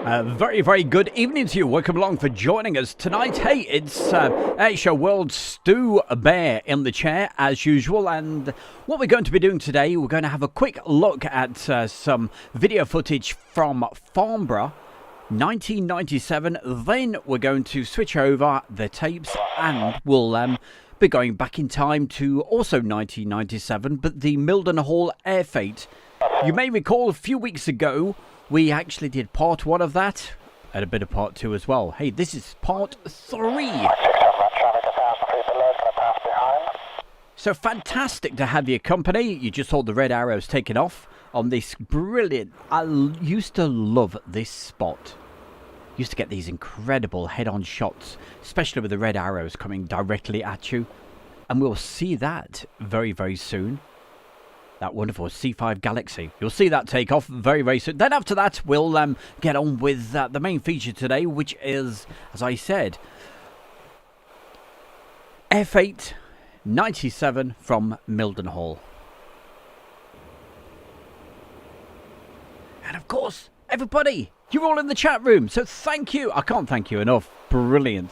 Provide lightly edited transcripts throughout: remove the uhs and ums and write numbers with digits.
Very, very good evening to you. Welcome along for joining us tonight. Hey, it's Airshow World Stu Bear in the chair as usual. And what we're going to be doing today, we're going to have a quick look at some video footage from Farnborough 1997. Then we're going to switch over the tapes and we'll be going back in time to also 1997, but the Mildenhall Air Fete. You may recall a few weeks ago, we actually did part 1 of that, and a bit of part 2 as well. Hey, this is part 3. So fantastic to have your company. You just saw the red arrows taken off on this brilliant... I used to love this spot. Used to get these incredible head-on shots, especially with the red arrows coming directly at you. And we'll see that very, very soon. That wonderful C5 Galaxy. You'll see that take off very, very soon. Then after that, we'll get on with the main feature today, which is, as I said, F8 97 from Mildenhall. And of course, everybody, you're all in the chat room, so thank you. I can't thank you enough. Brilliant.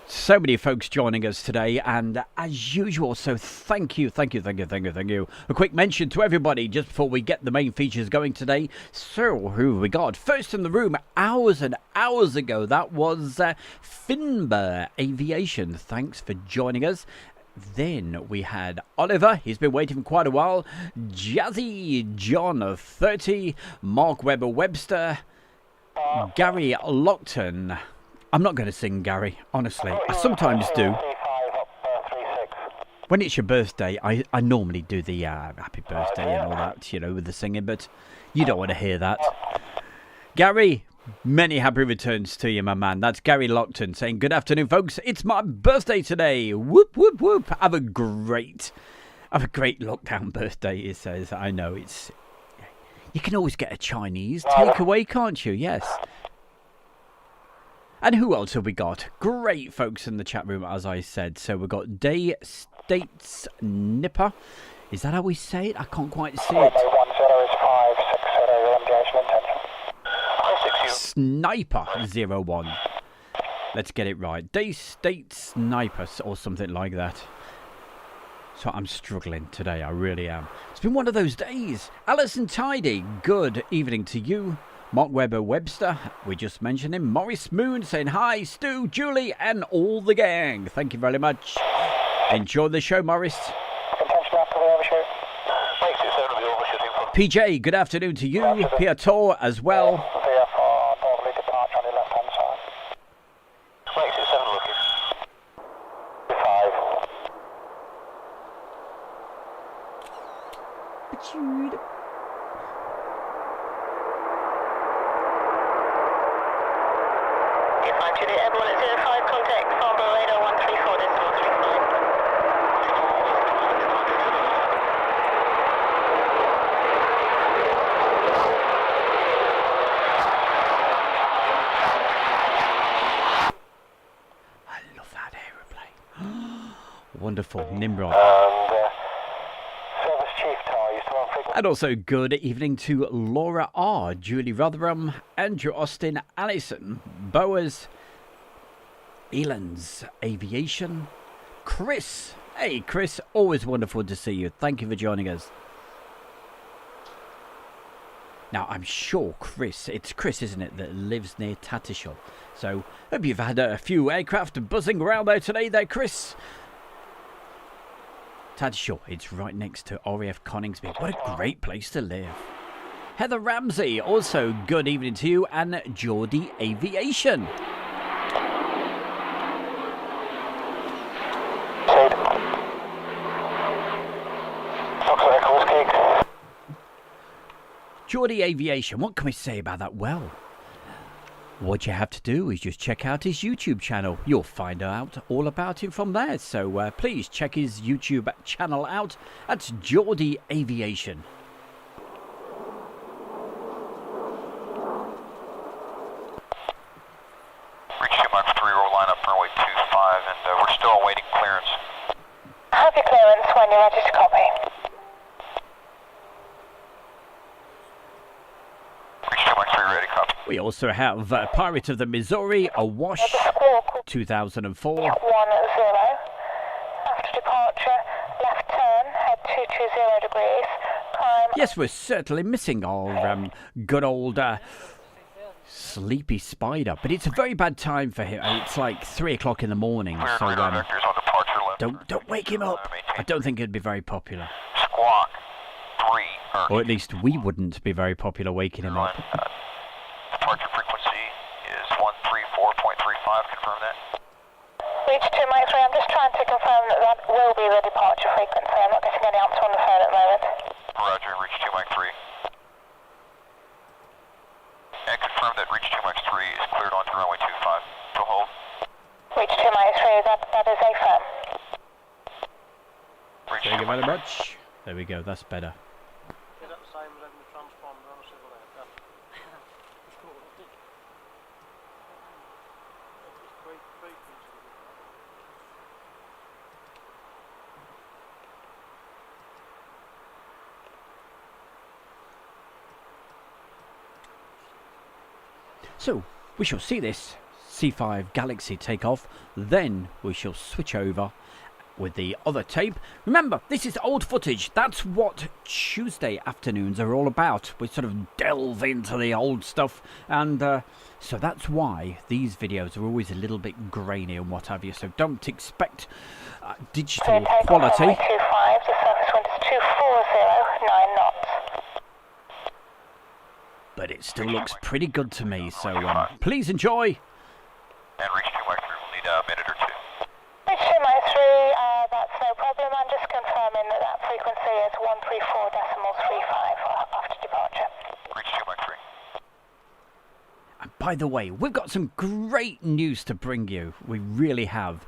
So many folks joining us today, and as usual, so thank you. A quick mention to everybody just before we get the main features going today. So, who have we got? First in the room, hours and hours ago, that was Finbar Aviation. Thanks for joining us. Then we had Oliver, he's been waiting for quite a while. Jazzy John of 30, Mark Webber Webster, Gary Lockton. I'm not going to sing, Gary, honestly. I sometimes do. When it's your birthday, I normally do the happy birthday and all that, you know, with the singing, but you don't want to hear that. Gary, many happy returns to you, my man. That's Gary Lockton saying, good afternoon, folks. It's my birthday today. Whoop, whoop, whoop. Have a great lockdown birthday, he says. I know, it's... You can always get a Chinese takeaway, can't you? Yes. And who else have we got? Great folks in the chat room, as I said. So we've got Day States Nipper. Is that how we say it? I can't quite see it. Sniper 01. Let's get it right. Day State Sniper or something like that. So I'm struggling today. I really am. It's been one of those days. Alison Tidy, good evening to you. Mark Webber Webster, we just mentioned him. Morris Moon saying hi, Stu, Julie, and all the gang. Thank you very much. Enjoy the show, Morris. PJ, good afternoon to you. Piotr as well. Wonderful, Nimrod. And also good evening to Laura R, Julie Rotherham, Andrew Austin, Alison, Boas, Elans Aviation, Chris. Hey Chris, always wonderful to see you. Thank you for joining us. Now I'm sure it's Chris, isn't it, that lives near Tattershall. So hope you've had a few aircraft buzzing around there today there, Chris. Tattershall, it's right next to RAF Coningsby. What a great place to live. Heather Ramsey, also good evening to you, and Geordie Aviation. Geordie Aviation, what can we say about that? Well, what you have to do is just check out his YouTube channel. You'll find out all about him from there. So please check his YouTube channel out. That's Geordie Aviation. Reach 2 Mark 3, roll line up runway 25, and we're still awaiting clearance. Have your clearance when you're ready to copy. Reach 2 Mark 3, ready, copy. We also have Pirate of the Missouri, Awash, The squawk 2004. 10. After departure, left turn, head 220 degrees. Climb. Yes, we're certainly missing our good old Sleepy Spider, but it's a very bad time for him. It's like 3 o'clock in the morning, Cleared so radar vectors on departure left. don't wake him up. I don't think it'd be very popular, Squawk 3. or at least we wouldn't be very popular waking him up. Departure frequency is 134.35. Confirm that. Reach 2 Mike 3. I'm just trying to confirm that that will be the departure frequency. I'm not getting any answer on the phone at the moment. Roger, reach 2 Mike 3. And confirm that reach 2 Mike 3 is cleared onto runway 25. To hold. Reach 2 Mike 3. That is a firm. Reach Thank 2 you Mike very much. There we go, that's better. Is that the same as having the transponder on a civil aircraft? So, we shall see this C5 Galaxy take off, then we shall switch over with the other tape. Remember, this is old footage. That's what Tuesday afternoons are all about. We sort of delve into the old stuff, and so that's why these videos are always a little bit grainy and what have you. So don't expect digital quality. 25. The surface wind is 240, 9 knots. But it still looks pretty good to me, so please enjoy. And reach 2 Mike 3. We'll need a minute or two. Reach 2 Mike 3. That's no problem. I'm just confirming that that frequency is 134.35 after departure. Reach 2 Mike 3. And by the way, we've got some great news to bring you. We really have.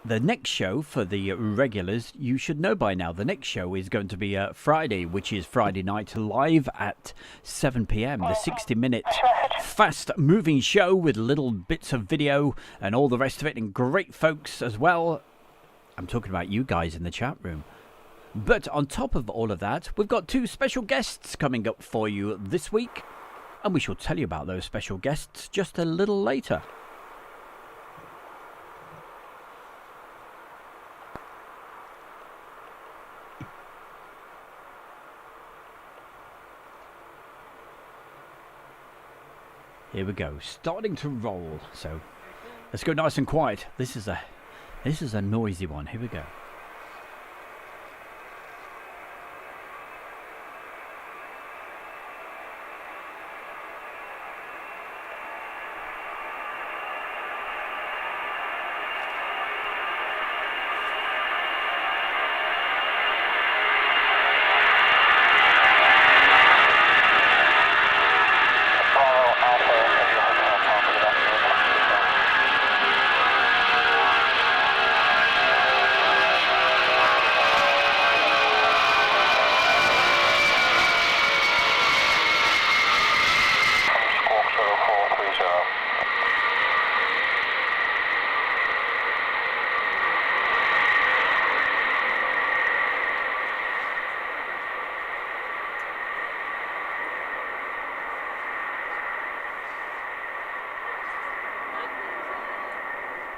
The next show for the regulars, you should know by now, the next show is going to be Friday, which is Friday night live at 7 p.m. The 60-minute fast-moving show with little bits of video and all the rest of it, and great folks as well. I'm talking about you guys in the chat room. But on top of all of that, we've got 2 special guests coming up for you this week, and we shall tell you about those special guests just a little later. Here we go, starting to roll. So let's go nice and quiet. This is a noisy one. Here we go.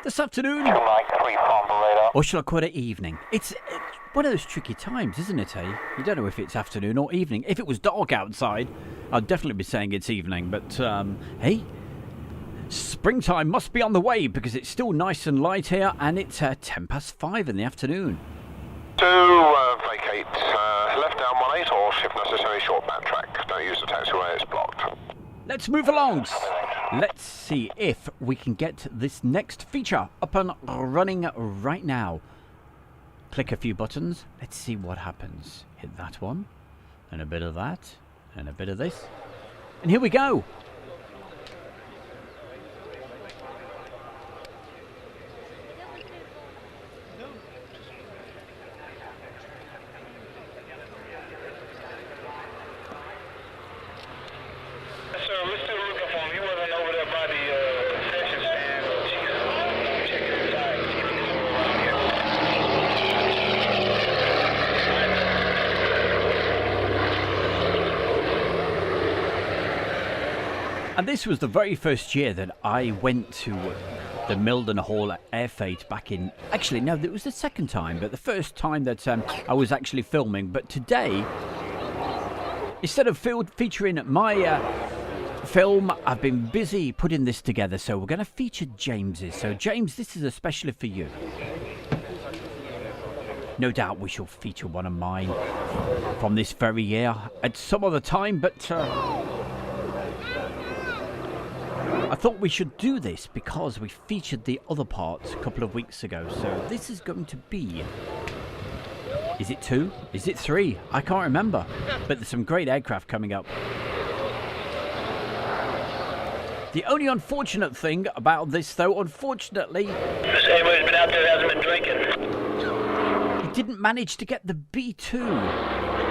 This afternoon, Mike 3 Farnborough radar. or shall I call it evening? It's one of those tricky times, isn't it, eh? You don't know if it's afternoon or evening. If it was dark outside, I'd definitely be saying it's evening. But, hey, springtime must be on the way because it's still nice and light here, and it's 10 past 5 in the afternoon. To vacate left down 18 or if necessary short backtrack. Don't use the taxiway, it's blocked. Let's move along. Let's see if we can get this next feature up and running right now. Click a few buttons. Let's see what happens. Hit that one, and a bit of that, and a bit of this. And here we go. Sir, we're still looking for him. He wasn't over there by the concession stand. She's checking inside. See if he's around here. And this was the very first year that I went to the Mildenhall Airfete back in... Actually, no, it was the second time, but the first time that I was actually filming. But today, instead of featuring my film, I've been busy putting this together. So we're going to feature James's. So, James, this is especially for you. No doubt we shall feature one of mine from this very year at some other time, but I thought we should do this because we featured the other parts a couple of weeks ago. So this is going to be... Is it 2? Is it 3? I can't remember. But there's some great aircraft coming up. The only unfortunate thing about this, though, unfortunately... This anybody's been out there hasn't been drinking. He didn't manage to get the B2.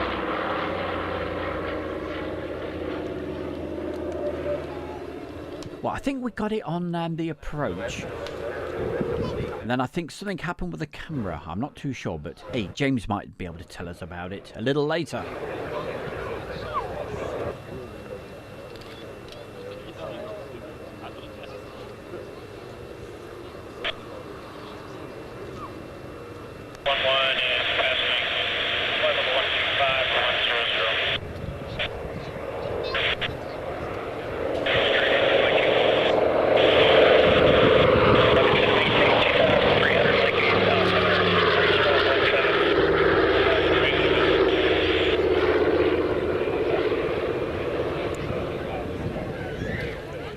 Well, I think we got it on the approach. And then I think something happened with the camera. I'm not too sure, but hey, James might be able to tell us about it a little later.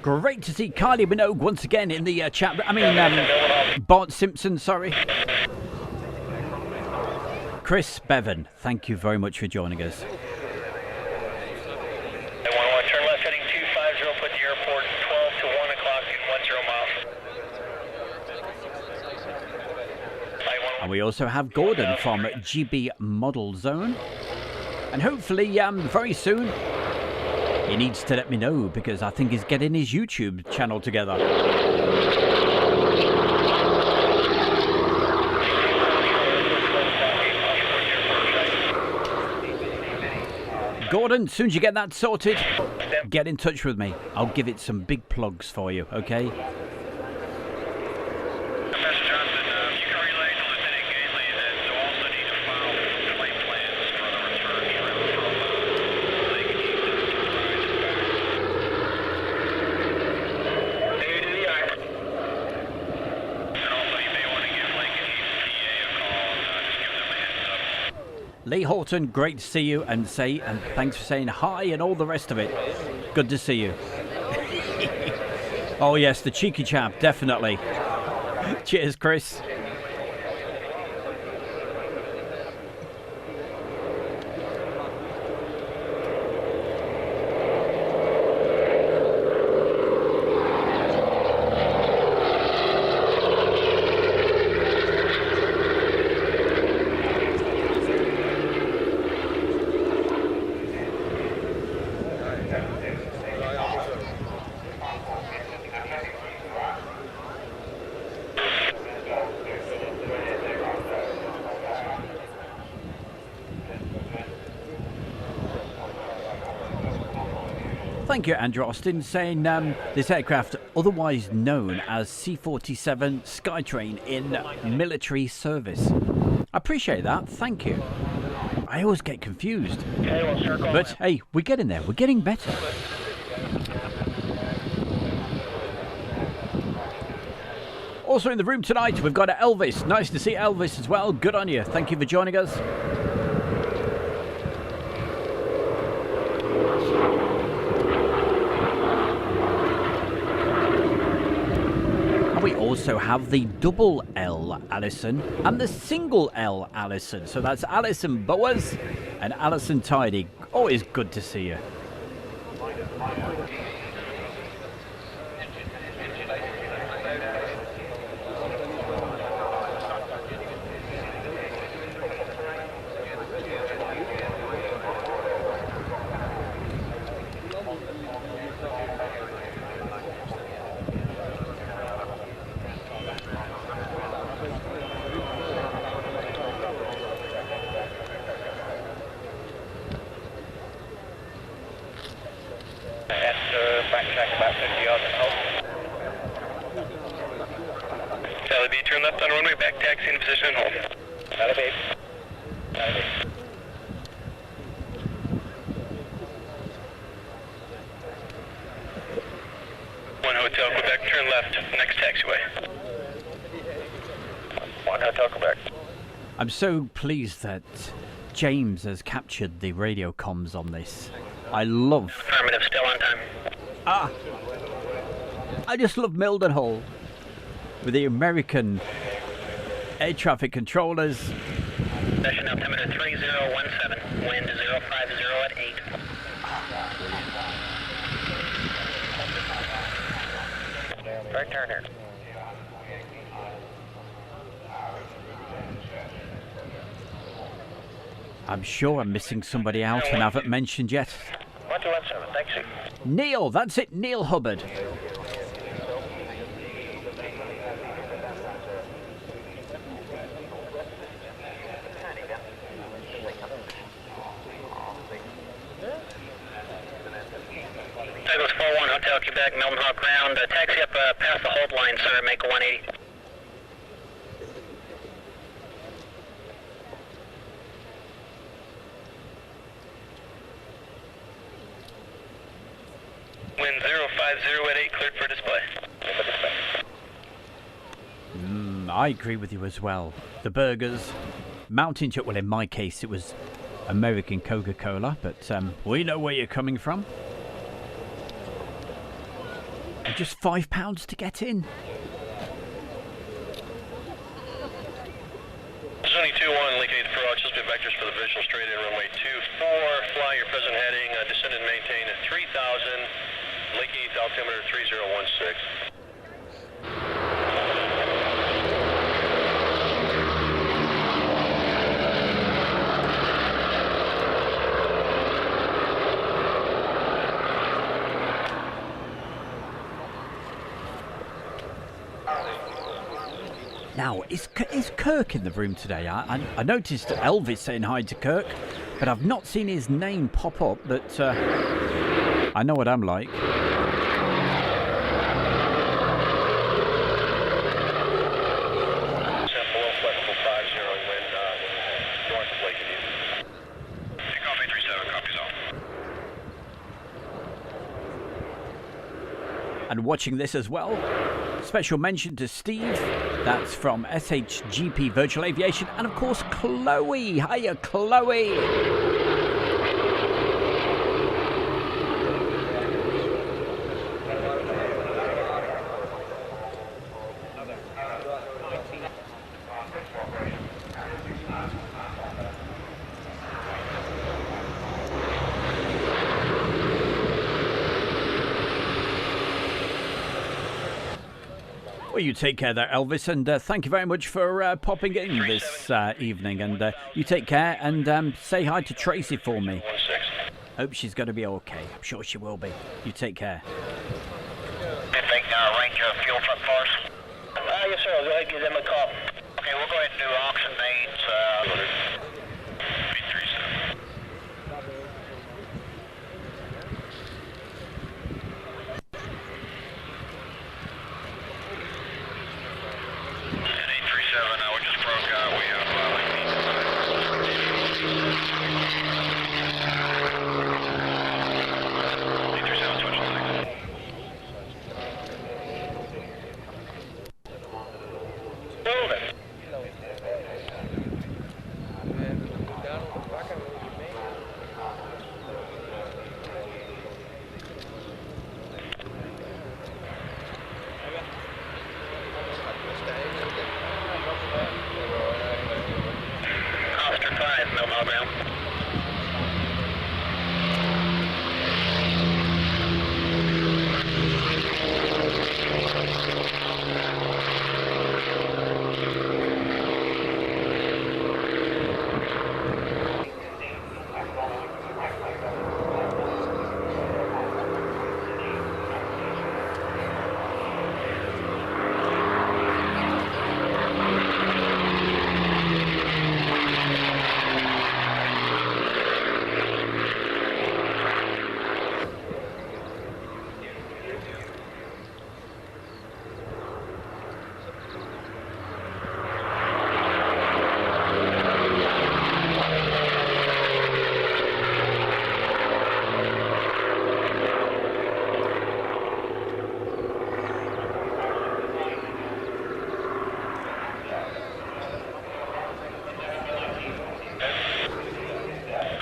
Great to see Kylie Minogue once again in the chat. I mean, Bart Simpson, sorry. Chris Bevan, thank you very much for joining us. 1-1, turn left heading 250, put the airport 12 to 1 o'clock at 10 miles. And we also have Gordon from GB Model Zone. And hopefully, very soon, he needs to let me know because I think he's getting his YouTube channel together. Gordon, as soon as you get that sorted, get in touch with me. I'll give it some big plugs for you, okay? Lee Horton, great to see you and thanks for saying hi and all the rest of it. Good to see you. Oh yes, the cheeky chap, definitely. Cheers, Chris. Thank you, Andrew Austin, saying this aircraft, otherwise known as C-47 Skytrain in military service. I appreciate that, thank you. I always get confused. But hey, we're getting there, we're getting better. Also in the room tonight, we've got Elvis. Nice to see Elvis as well. Good on you. Thank you for joining us. We also have the double L Allison and the single L Allison. So that's Alison Boas and Alison Tidy. Always good to see you. At I'm so pleased that James has captured the radio comms on this. I love... Affirmative, still on time. I just love Mildenhall. With the American air traffic controllers. Session altimeter 3017, wind 050 at 8. Right turn here. I'm sure I'm missing somebody out and haven't mentioned yet. 1217, taxi. Neil, that's it, Neil Hubbard. Douglas 41, Hotel Quebec, Mildenhall ground. Taxi up past the hold line, sir. Make a 180. Wind 050 at 8, cleared for display. I agree with you as well. The burgers, Mountain Dew, well in my case it was American Coca-Cola, but we know where you're coming from. And just £5 to get in. Zoni 2-1, Lake 8 for just been vectors for the visual straight in runway 24. Fly your present heading, descend and maintain at 3000. Lake 8 altimeter 3016. Now, is Kirk in the room today? I noticed Elvis saying hi to Kirk, but I've not seen his name pop up, but I know what I'm like. Below flexible 50, wind north of Lake Adieu. Takeoff 837, copies all. And watching this as well, special mention to Steve, that's from SHGP Virtual Aviation, and of course Chloe. Hiya, Chloe. Well, you take care there, Elvis, and thank you very much for popping in this evening. And you take care and say hi to Tracy for me. 16. Hope she's going to be okay. I'm sure she will be. You take care. Did they arrange a fuel truck for us? Yes, sir. I'll go ahead and give them a call. Okay, we'll go ahead and do auction needs. 837. We just broke out. We have like 837 switching legs. Moving. Oscar 5, Mildenhall ground.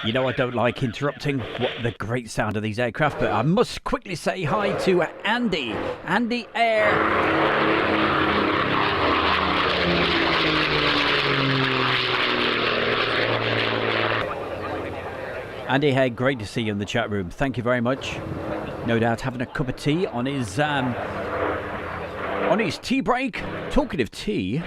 You know I don't like interrupting the great sound of these aircraft, but I must quickly say hi to Andy. Andy Air. Andy Air, great to see you in the chat room. Thank you very much. No doubt having a cup of tea on his tea break. Talking of tea.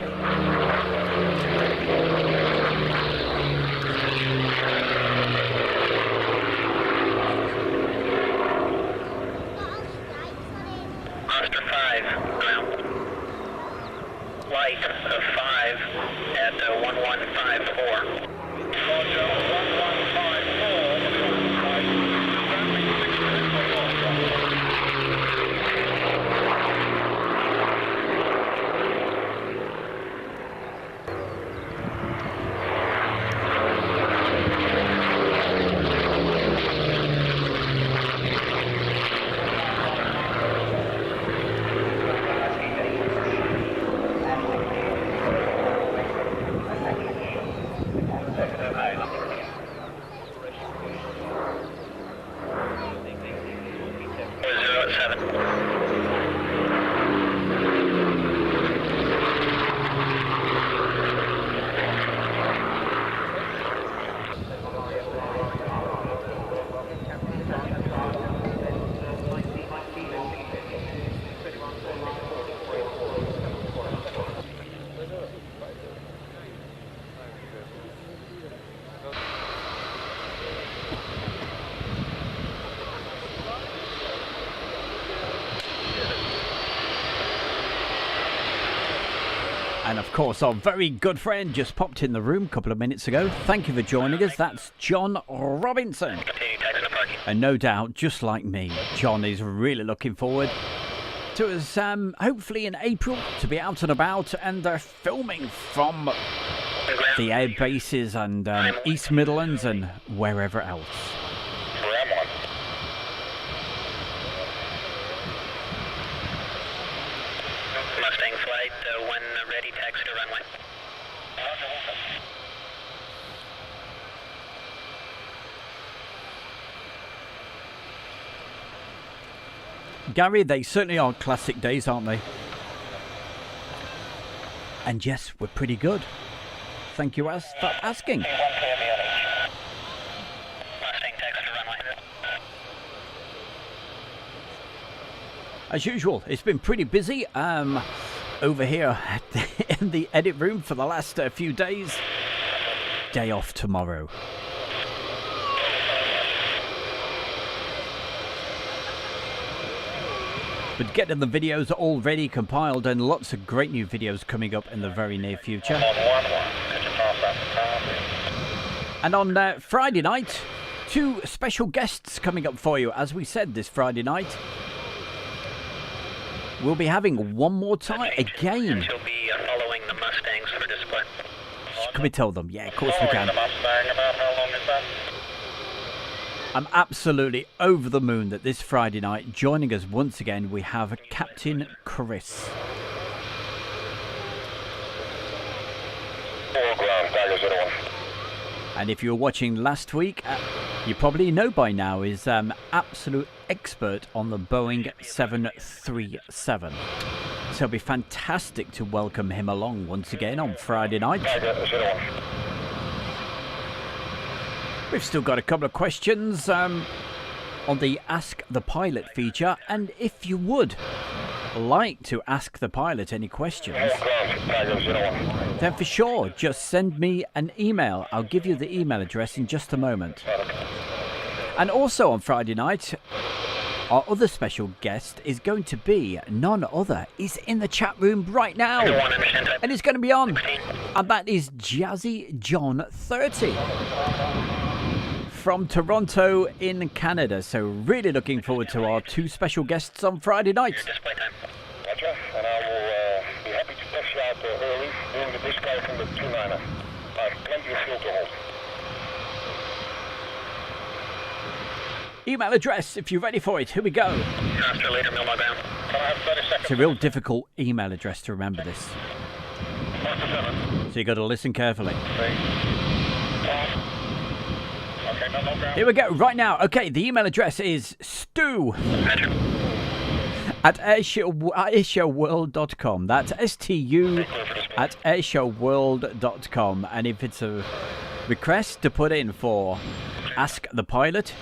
Oscar 5, ground. Light of 5 at 1154. Roger, And of course, our very good friend just popped in the room a couple of minutes ago. Thank you for joining us. That's John Robinson. And no doubt, just like me, John is really looking forward to us, hopefully in April, to be out and about and filming from the air bases and East Midlands and wherever else. Mustang flight, when ready, taxi to runway. Gary, they certainly are classic days, aren't they? And yes, we're pretty good. Thank you for asking. Mustang taxi to runway. As usual, it's been pretty busy over here in the edit room for the last few days. Day off tomorrow. But getting the videos already compiled and lots of great new videos coming up in the very near future. And on Friday night, 2 special guests coming up for you. As we said, this Friday night, we'll be having one more time again. She'll be following the Mustangs for display. Can we tell them? Yeah, of course we can. Mustang, about how long is that? I'm absolutely over the moon that this Friday night, joining us once again, we have Captain Chris. All ground, Dagger 01. And if you were watching last week, you probably know by now, is absolute expert on the Boeing 737. So it'll be fantastic to welcome him along once again on Friday night. Dagger 01. We've still got a couple of questions on the Ask the Pilot feature, and if you would like to ask the pilot any questions, All ground, Dagger 01. then for sure, just send me an email. I'll give you the email address in just a moment. And also on Friday night, our other special guest is going to be none other. He's in the chat room right now, and he's going to be on, and that is Jazzy John 30. From Toronto in Canada. So really looking forward to our 2 special guests on Friday night. Display time. Roger, and I will be happy to push you out early during the display from the 29er. I have plenty of fuel to hold. Email address, if you're ready for it. Here we go. Faster later, Milmar ground. Can I have 30 seconds? It's a real difficult email address to remember this. Oscar 7. So you got to listen carefully. 3. 5. Okay, no ground. Here we go, right now. Okay, the email address is stu at airshowworld.com. That's STU at airshowworld.com. And if it's a request to put in for Ask the Pilot,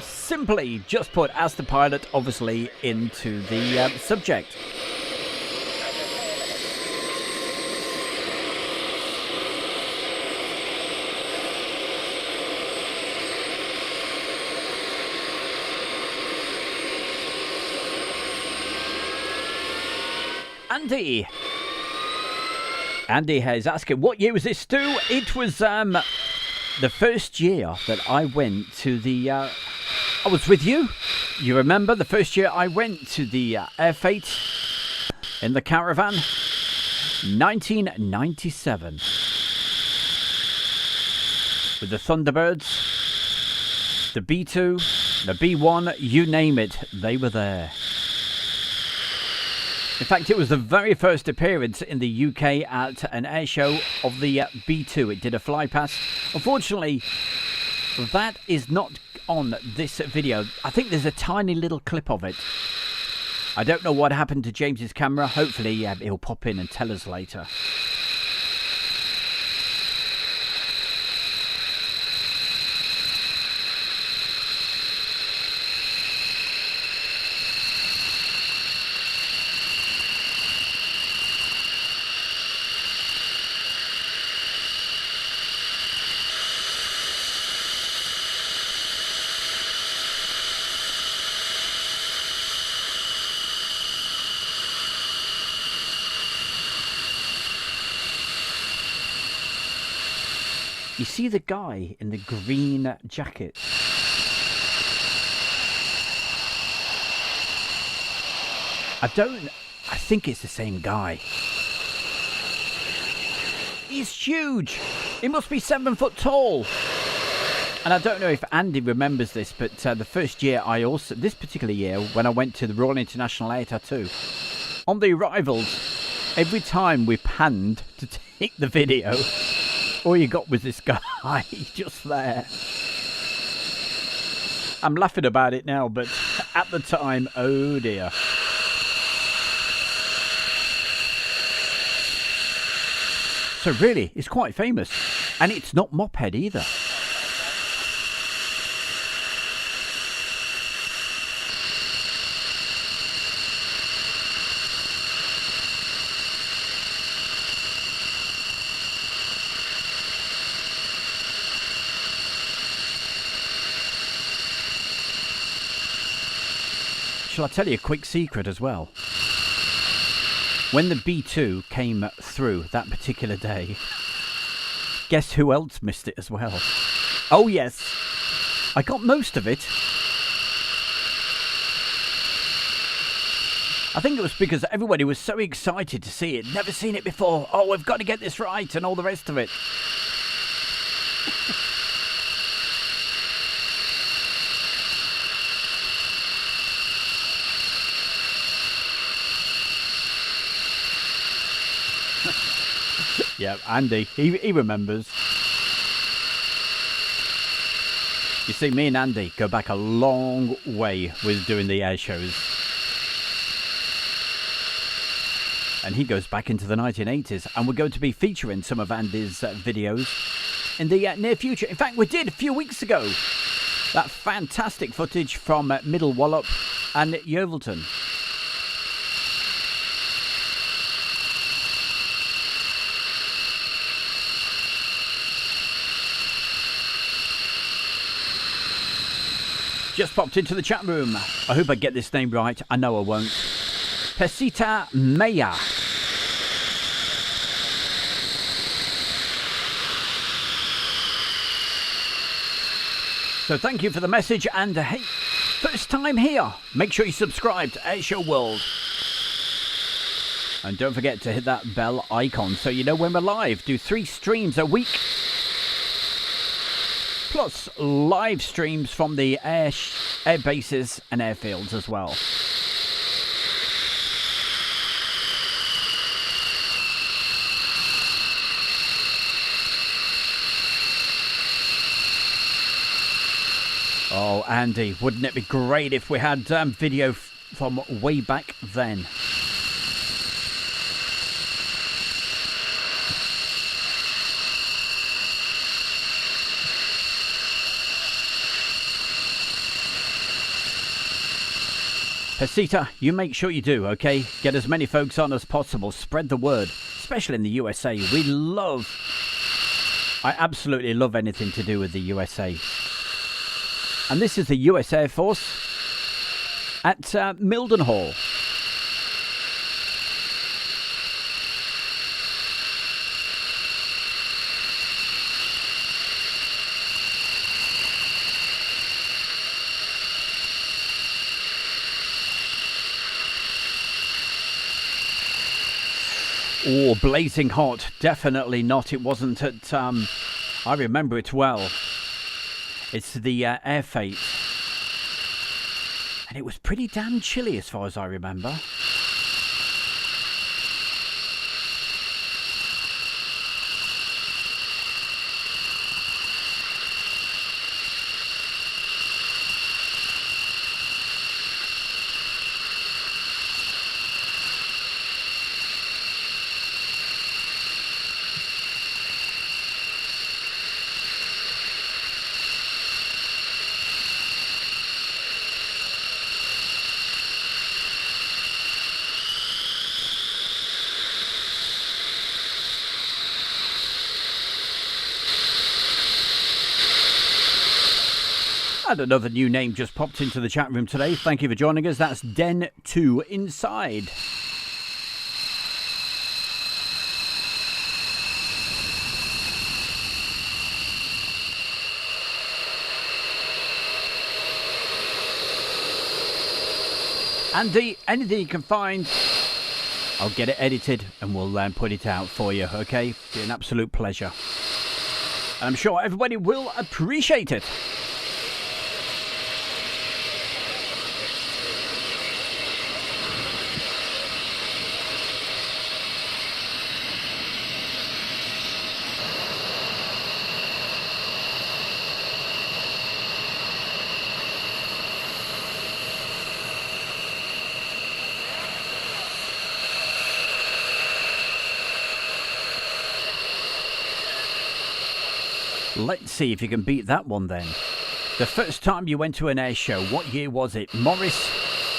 simply just put Ask the Pilot, obviously, into the subject. Andy is asking, what year was this, Stu? It was the first year that I went to the... I was with you. You remember the first year I went to the Air Fate in the Caravan? 1997. With the Thunderbirds, the B2, the B1, you name it, they were there. In fact, it was the very first appearance in the UK at an air show of the B2. It did a fly past. Unfortunately, that is not on this video. I think there's a tiny little clip of it. I don't know what happened to James's camera. Hopefully, he'll pop in and tell us later. You see the guy in the green jacket? I think it's the same guy. He's huge. He must be 7 foot tall. And I don't know if Andy remembers this, but the first year this particular year, when I went to the Royal International Air Tattoo, on the arrivals, every time we panned to take the video, all you got was this guy just there. I'm laughing about it now, but at the time, oh dear. So really, it's quite famous. And it's not Mophead either. Shall I tell you a quick secret as well? When the B2 came through that particular day, guess who else missed it as well? Oh yes, I got most of it. I think it was because everybody was so excited to see it, never seen it before. Oh, we've got to get this right and all the rest of it. Yeah, Andy, he remembers. You see, me and Andy go back a long way with doing the air shows. And he goes back into the 1980s, and we're going to be featuring some of Andy's videos in the near future. In fact, we did a few weeks ago. That fantastic footage from Middle Wallop and Yeovilton. Just popped into the chat room. I hope I get this name right. I know I won't. Pesita Maya. So thank you for the message, and hey, first time here, make sure you subscribe to Airshow World. And don't forget to hit that bell icon so you know when we're live. Do 3 streams a week. Plus live streams from the air bases and airfields as well. Oh, Andy, wouldn't it be great if we had video from way back then? Pesita, you make sure you do, okay? Get as many folks on as possible. Spread the word, especially in the USA. I absolutely love anything to do with the USA. And this is the US Air Force at Mildenhall. Oh, blazing hot. Definitely not. It wasn't at... I remember it well. It's the Air Fate. And it was pretty damn chilly as far as I remember. And another new name just popped into the chat room today. Thank you for joining us. That's Den2 Inside. Andy, anything you can find, I'll get it edited and we'll put it out for you, okay? Be an absolute pleasure. And I'm sure everybody will appreciate it. Let's see if you can beat that one then. The first time you went to an air show, what year was it? Morris,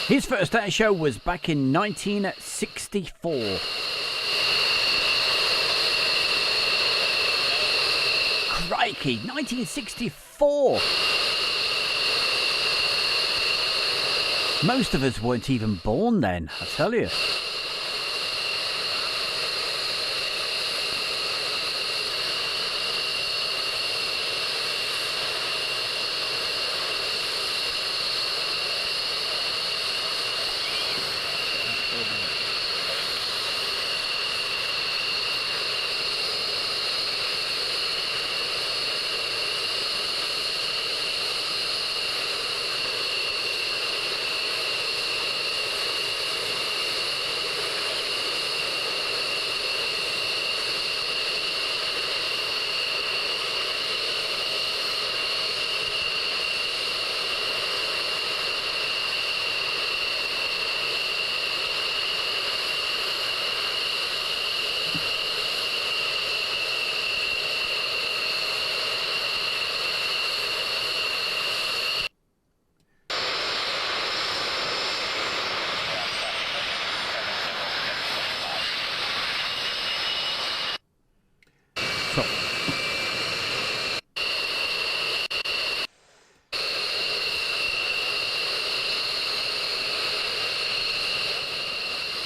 his first air show was back in 1964. Crikey, 1964! Most of us weren't even born then, I tell you.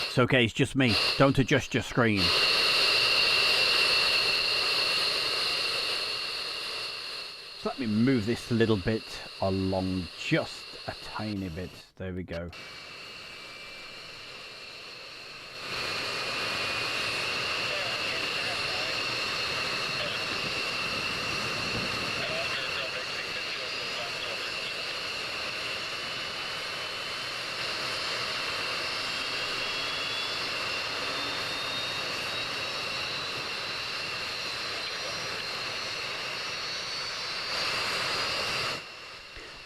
It's okay, it's just me. Don't adjust your screen. So let me move this a little bit along just a tiny bit. There we go.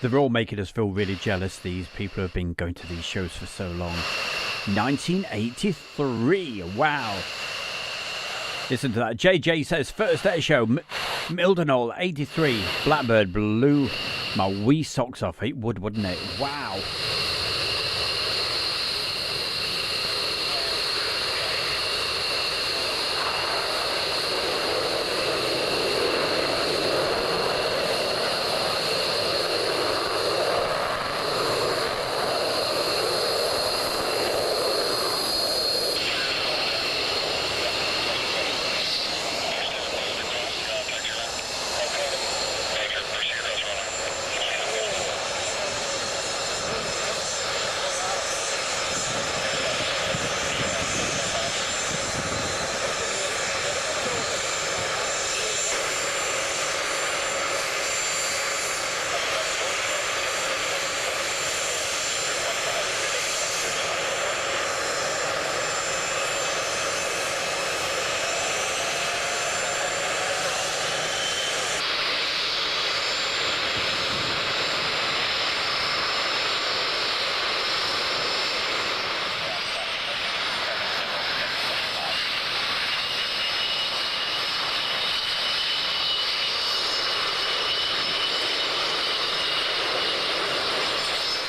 They're all making us feel really jealous, these people who have been going to these shows for so long. 1983, wow. Listen to that. JJ says, first air show, Mildenhall, 83. Blackbird blew my wee socks off. It would, wouldn't it? Wow.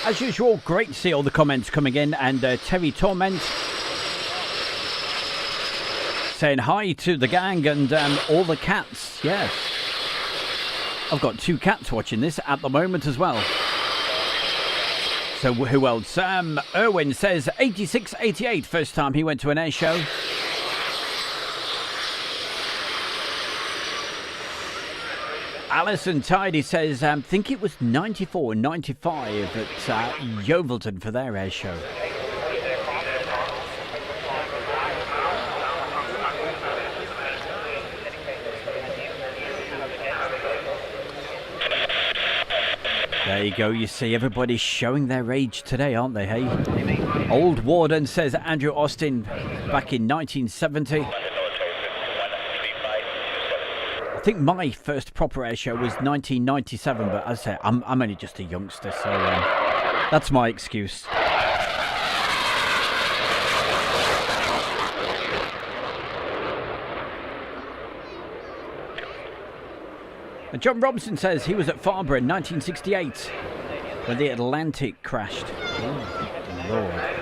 As usual, great to see all the comments coming in, and Terry Torment saying hi to the gang and all the cats. Yes, I've got 2 cats watching this at the moment as well. So who else? Erwin says 86-88, first time he went to an air show. Alison Tidy says, think it was 94, 95 at Yeovilton for their air show. There you go, you see everybody's showing their age today, aren't they, hey? Old Warden says Andrew Austin back in 1970. I think my first proper air show was 1997, but as I say, I'm only just a youngster, so that's my excuse. And John Robinson says he was at Farnborough in 1968 when the Atlantic crashed. Oh, Lord.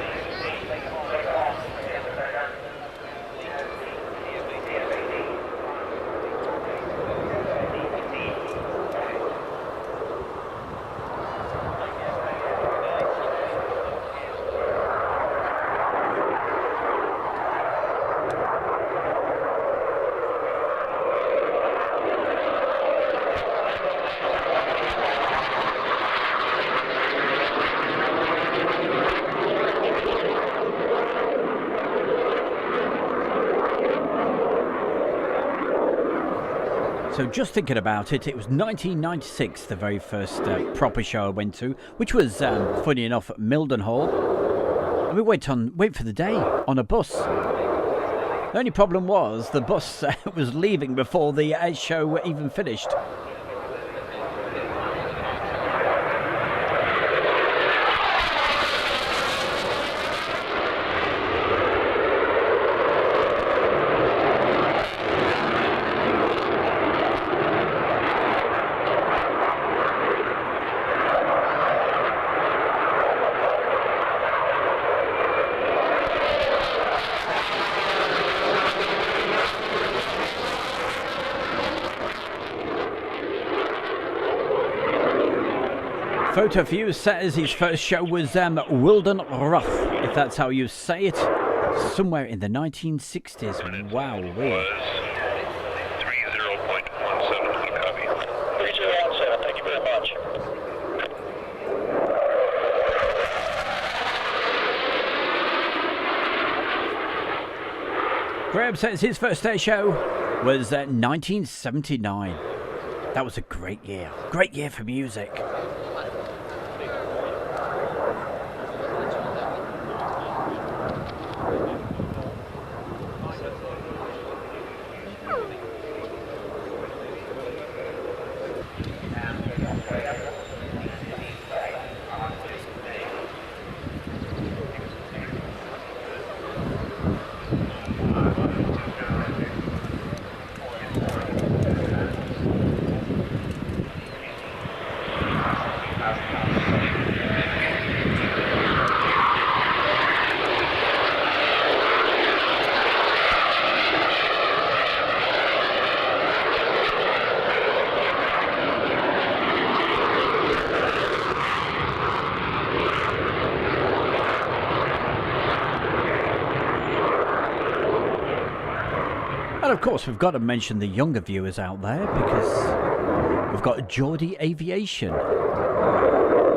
So just thinking about it, it was 1996, the very first proper show I went to, which was, funny enough, at Mildenhall. And we wait for the day on a bus. The only problem was the bus was leaving before the show even finished. Photo View says his first show was Wilden Rough, if that's how you say it, somewhere in the 1960s. Wow. 30.17, copy. 3017, thank you very much. Graham says his first air show was 1979. That was a great year for music. of course, we've got to mention the younger viewers out there because we've got Geordie Aviation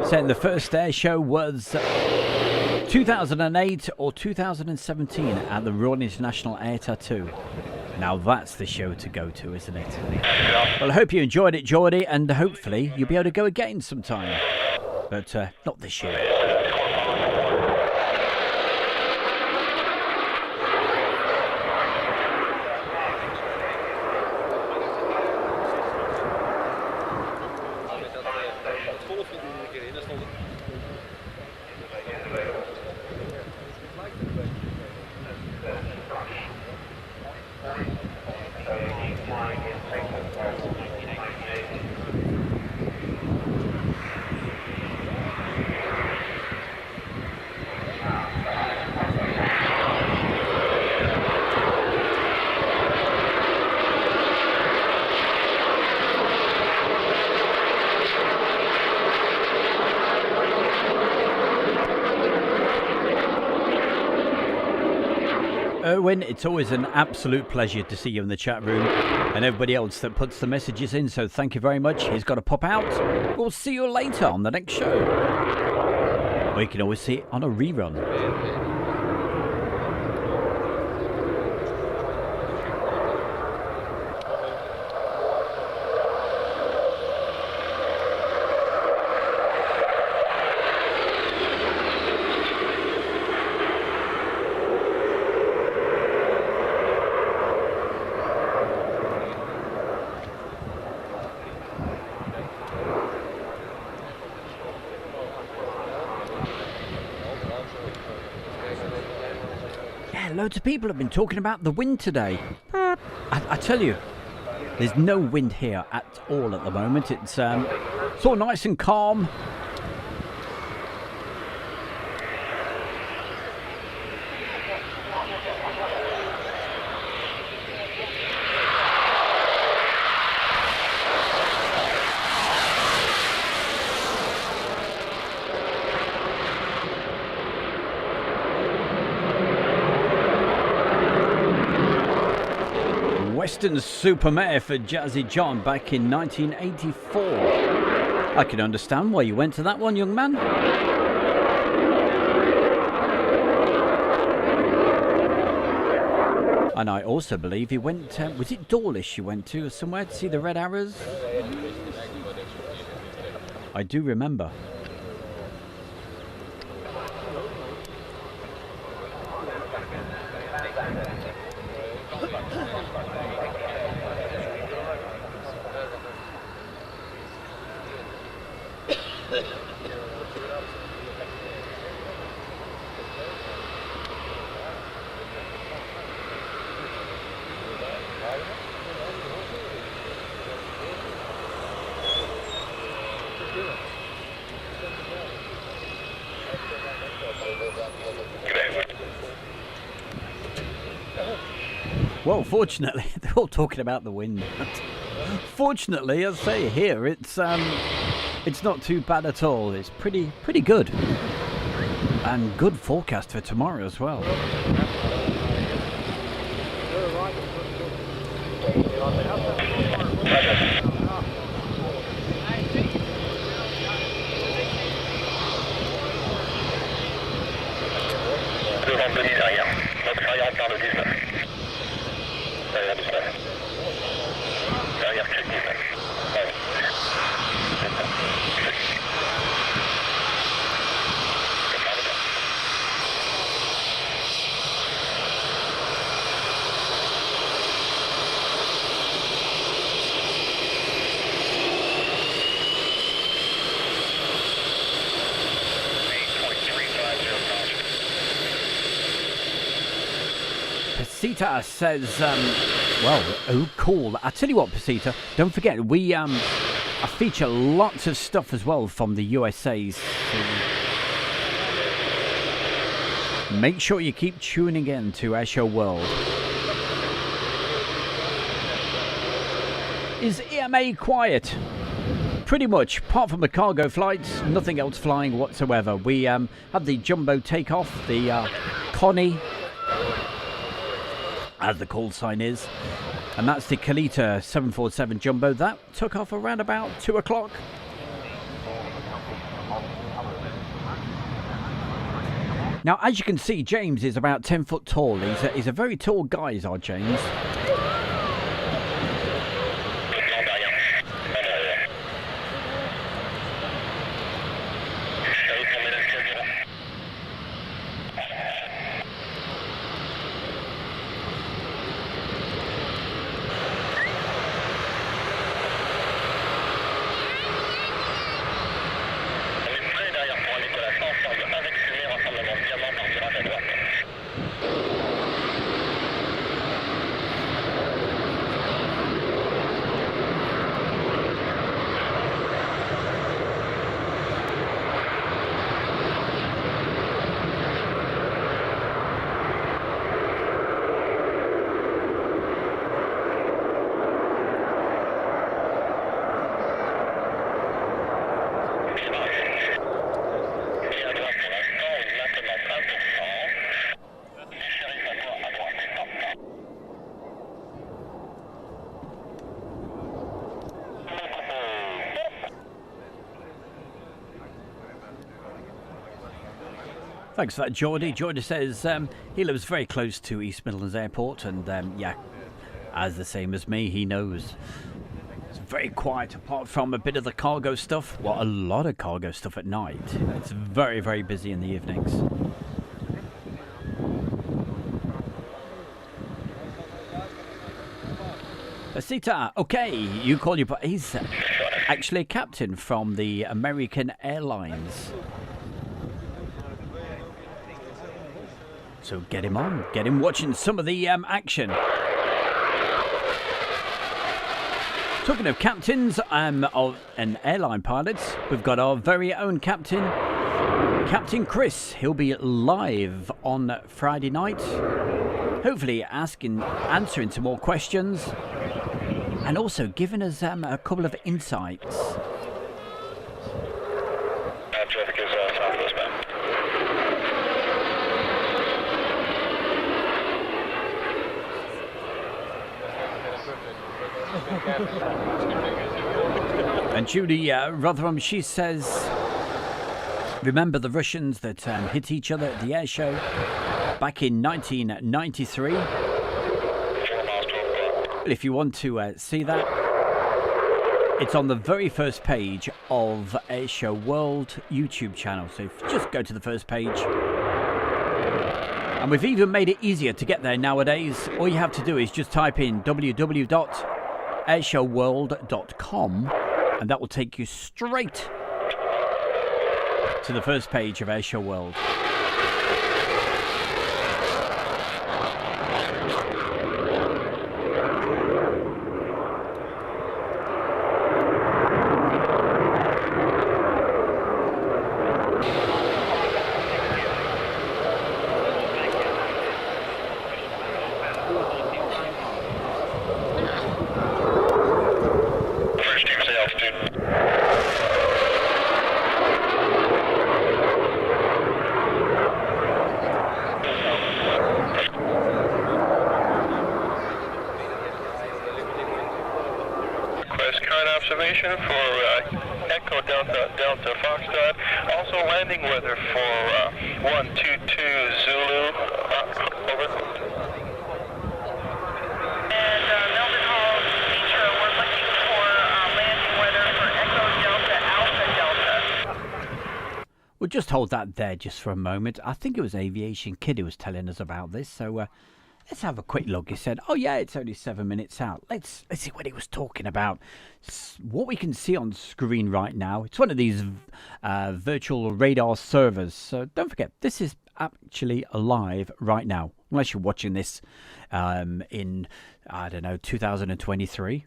saying the first air show was 2008 or 2017 at the Royal International Air Tattoo. Now that's the show to go to, isn't it? Well, I hope you enjoyed it, Geordie, and hopefully you'll be able to go again sometime. But not this year. Erwin, it's always an absolute pleasure to see you in the chat room and everybody else that puts the messages in, so thank you very much. He's got to pop out. We'll see you later on the next show. Or you can always see it on a rerun. Loads of people have been talking about the wind today. I tell you, there's no wind here at all at the moment. It's all nice and calm. Western Supermare for Jazzy John back in 1984. I can understand why you went to that one, young man. And I also believe he went, was it Dawlish you went to somewhere to see the Red Arrows? I do remember. Well, fortunately, they're all talking about the wind. Fortunately, as I say here, it's not too bad at all. It's pretty good, and good forecast for tomorrow as well. Pasita says, well, oh, cool. I tell you what, Pasita, don't forget, we I feature lots of stuff as well from the USA's. So make sure you keep tuning in to Airshow World. Is EMA quiet? Pretty much, apart from the cargo flights, nothing else flying whatsoever. We had the jumbo takeoff, the Connie, as the call sign is, And that's the Kalita 747 Jumbo. That took off around about 2 o'clock. Now, as you can see, James is about 10 foot tall. He's a very tall guy, is our James. Thanks for that, Geordie. Geordie says he lives very close to East Midlands Airport, and yeah, as the same as me, he knows it's very quiet apart from a bit of the cargo stuff. Well, a lot of cargo stuff at night. It's very, very busy in the evenings. Sita, okay, you call your... He's actually a captain from the American Airlines. So get him on, get him watching some of the action. Talking of captains and airline pilots, we've got our very own captain, Captain Chris. He'll be live on Friday night, hopefully answering some more questions, and also giving us a couple of insights. Traffic is southwest bound. And Judy Rotherham, she says, remember the Russians that hit each other at the air show back in 1993? If you want to see that, it's on the very first page of Airshow World YouTube channel. So if you just go to the first page. And we've even made it easier to get there nowadays. All you have to do is just type in www.airshowworld.com, and that will take you straight to the first page of Airshow World. Observation for Echo Delta Foxtrot. Also landing weather for 122 Zulu. Over. And Melbourne Hall Beach, we're looking for landing weather for Echo Delta Alpha Delta. We'll just hold that there just for a moment. I think it was Aviation Kid who was telling us about this, so let's have a quick look. He said, oh yeah, it's only 7 minutes out. Let's see what he was talking about. What we can see on screen right now, it's one of these virtual radar servers. So don't forget, this is actually live right now. Unless you're watching this in, I don't know, 2023.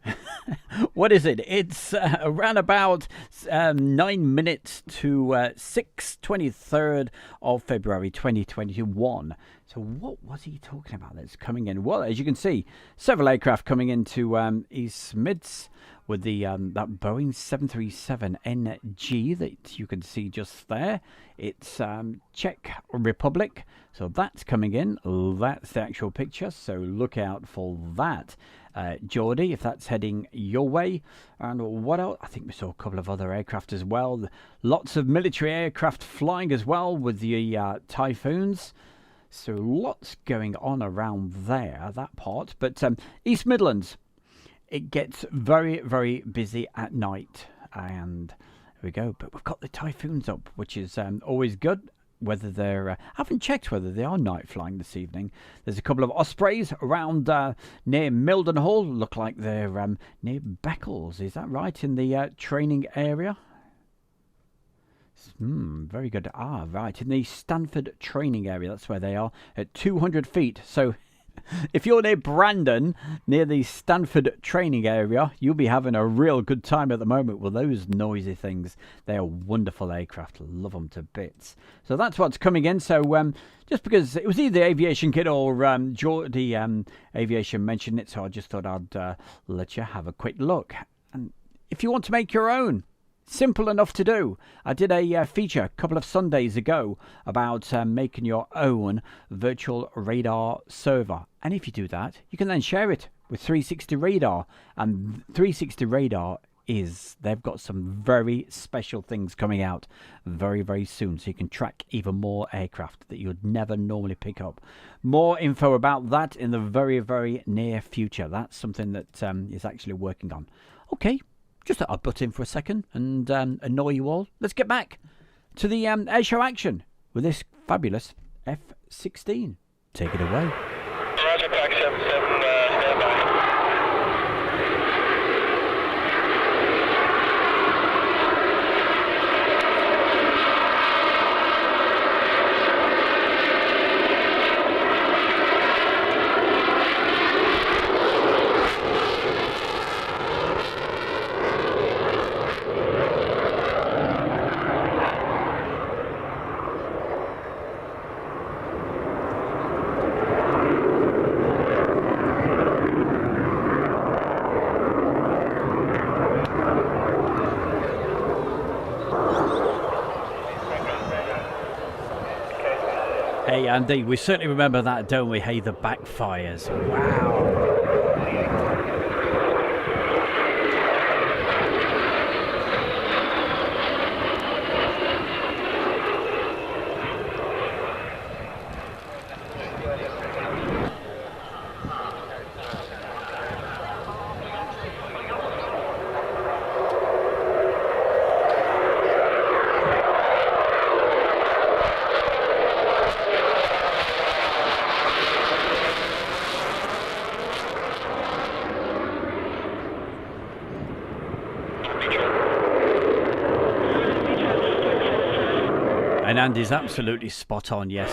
What is it? It's around about 9 minutes to 23rd of February 2021. So what was he talking about that's coming in? Well, as you can see, several aircraft coming into East Mids with the that Boeing 737NG that you can see just there. It's Czech Republic. So that's coming in. That's the actual picture. So look out for that. Geordie, if that's heading your way. And what else? I think we saw a couple of other aircraft as well. Lots of military aircraft flying as well with the Typhoons. So lots going on around there, that part. But East Midlands, it gets very, very busy at night. And there we go. But we've got the Typhoons up, which is always good. Whether they're... I haven't checked whether they are night flying this evening. There's a couple of Ospreys around near Mildenhall. Look like they're near Beccles. Is that right? In the training area? Very good. Ah, right. In the Stanford training area. That's where they are. At 200 feet. So... if you're near Brandon, near the Stanford training area, you'll be having a real good time at the moment with those noisy things. They are wonderful aircraft. Love them to bits. So that's what's coming in. So just because it was either Aviation Kid or Geordie Aviation mentioned it, so I just thought I'd let you have a quick look. And if you want to make your own, simple enough to do. I did a feature a couple of Sundays ago about making your own virtual radar server. And if you do that, you can then share it with 360 Radar. And 360 Radar they've got some very special things coming out very, very soon. So you can track even more aircraft that you would never normally pick up. More info about that in the very, very near future. That's something that is actually working on. Okay. Just thought I'd butt in for a second and annoy you all. Let's get back to the airshow action with this fabulous F-16. Take it away. Roger, Pack 77, stand by. Hey Andy, we certainly remember that, don't we? Hey, the backfires. Wow. And Andy's absolutely spot on, yes.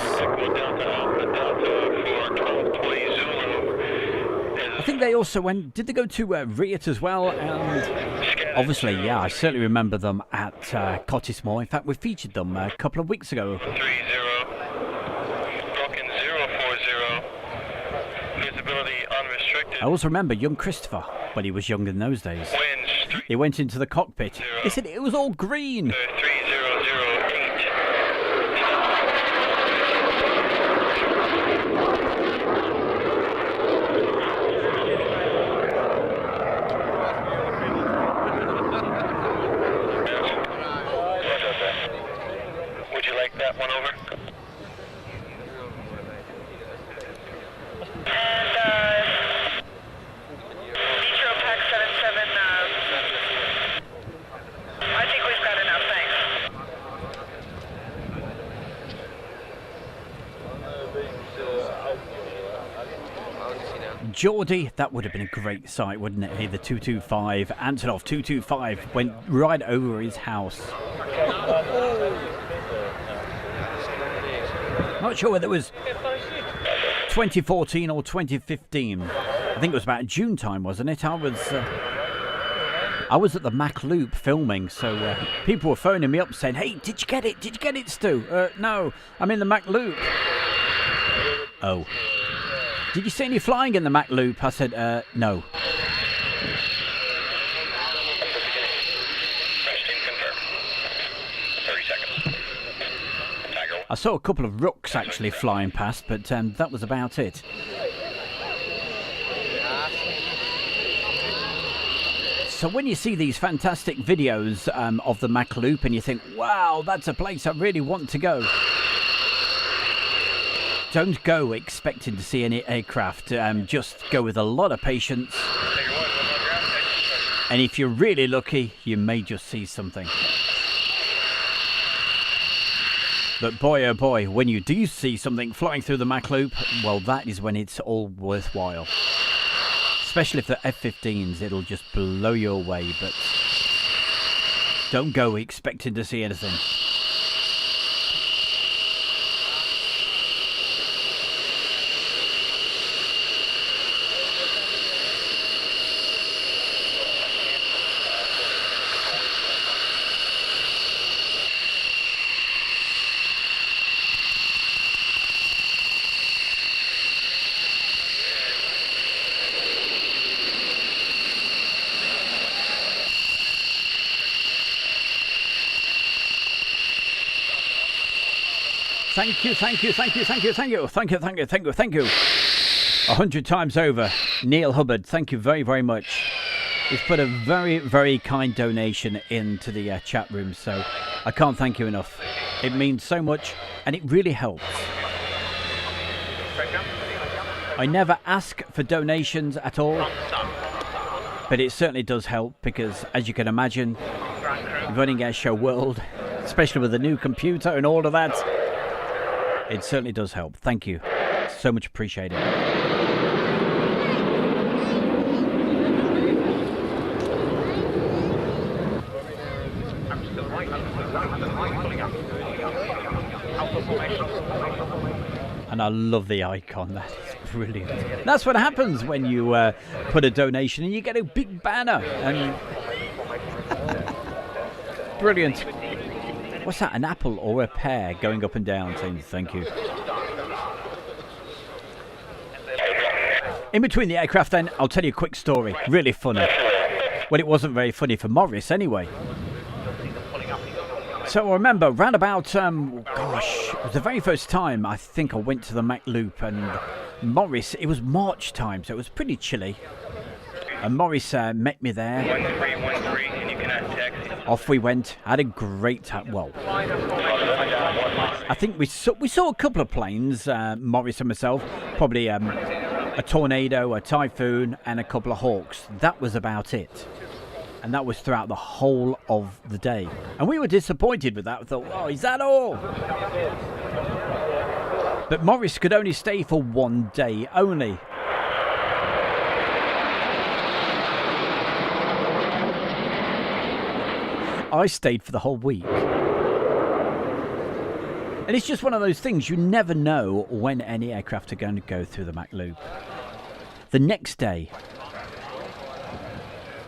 I think they also went... Did they go to Riot as well? And obviously, yeah, I certainly remember them at Cottesmore. In fact, we featured them a couple of weeks ago. 30, broken 040, visibility unrestricted. I also remember young Christopher, when he was young in those days. Winds He went into the cockpit. He said it was all green. 3008. Would you like that one over? And Metro Pack 77, I think we've got enough, thanks. Geordie, that would have been a great sight, wouldn't it? Hey, the 225, Antonov 225 went right over his house. Not sure whether it was 2014 or 2015. I think it was about June time, wasn't it? I was at the Mac Loop filming, so people were phoning me up saying, "Hey, did you get it? Did you get it, Stu?" No, I'm in the Mac Loop. Oh. Did you see any flying in the Mac Loop? I said, no. French team confirmed. 30 seconds. Tiger. I saw a couple of rooks actually flying past, but that was about it. So when you see these fantastic videos of the Mach Loop and you think, wow, that's a place I really want to go, don't go expecting to see any aircraft. Just go with a lot of patience. And if you're really lucky, you may just see something. But boy, oh boy, when you do see something flying through the Mach Loop, well, that is when it's all worthwhile. Especially if they're F-15s, it'll just blow you away. But don't go expecting to see anything. Thank you, thank you, thank you, thank you, thank you, thank you, thank you, thank you, thank you. 100 times over. Neil Hubbard, thank you very, very much. He's put a very, very kind donation into the chat room, so I can't thank you enough. It means so much, and it really helps. I never ask for donations at all, but it certainly does help because, as you can imagine, running Airshow World, especially with a new computer and all of that, it certainly does help. Thank you. So much appreciated. And I love the icon. That is brilliant. That's what happens when you put a donation and you get a big banner. And brilliant. What's that, an apple or a pear going up and down saying thank you? In between the aircraft then, I'll tell you a quick story. Really funny. Well, it wasn't very funny for Morris anyway. So I remember round about, gosh, it was the very first time I think I went to the Mach Loop, and Morris, it was March time, so it was pretty chilly. And Morris met me there. 1313, and you cannot taxi. Off we went. Had a great time. Well, I think we saw a couple of planes, Morris and myself. Probably a Tornado, a Typhoon, and a couple of Hawks. That was about it. And that was throughout the whole of the day. And we were disappointed with that. We thought, oh, is that all? But Morris could only stay for one day only. I stayed for the whole week. And it's just one of those things, you never know when any aircraft are going to go through the Mach Loop. The next day,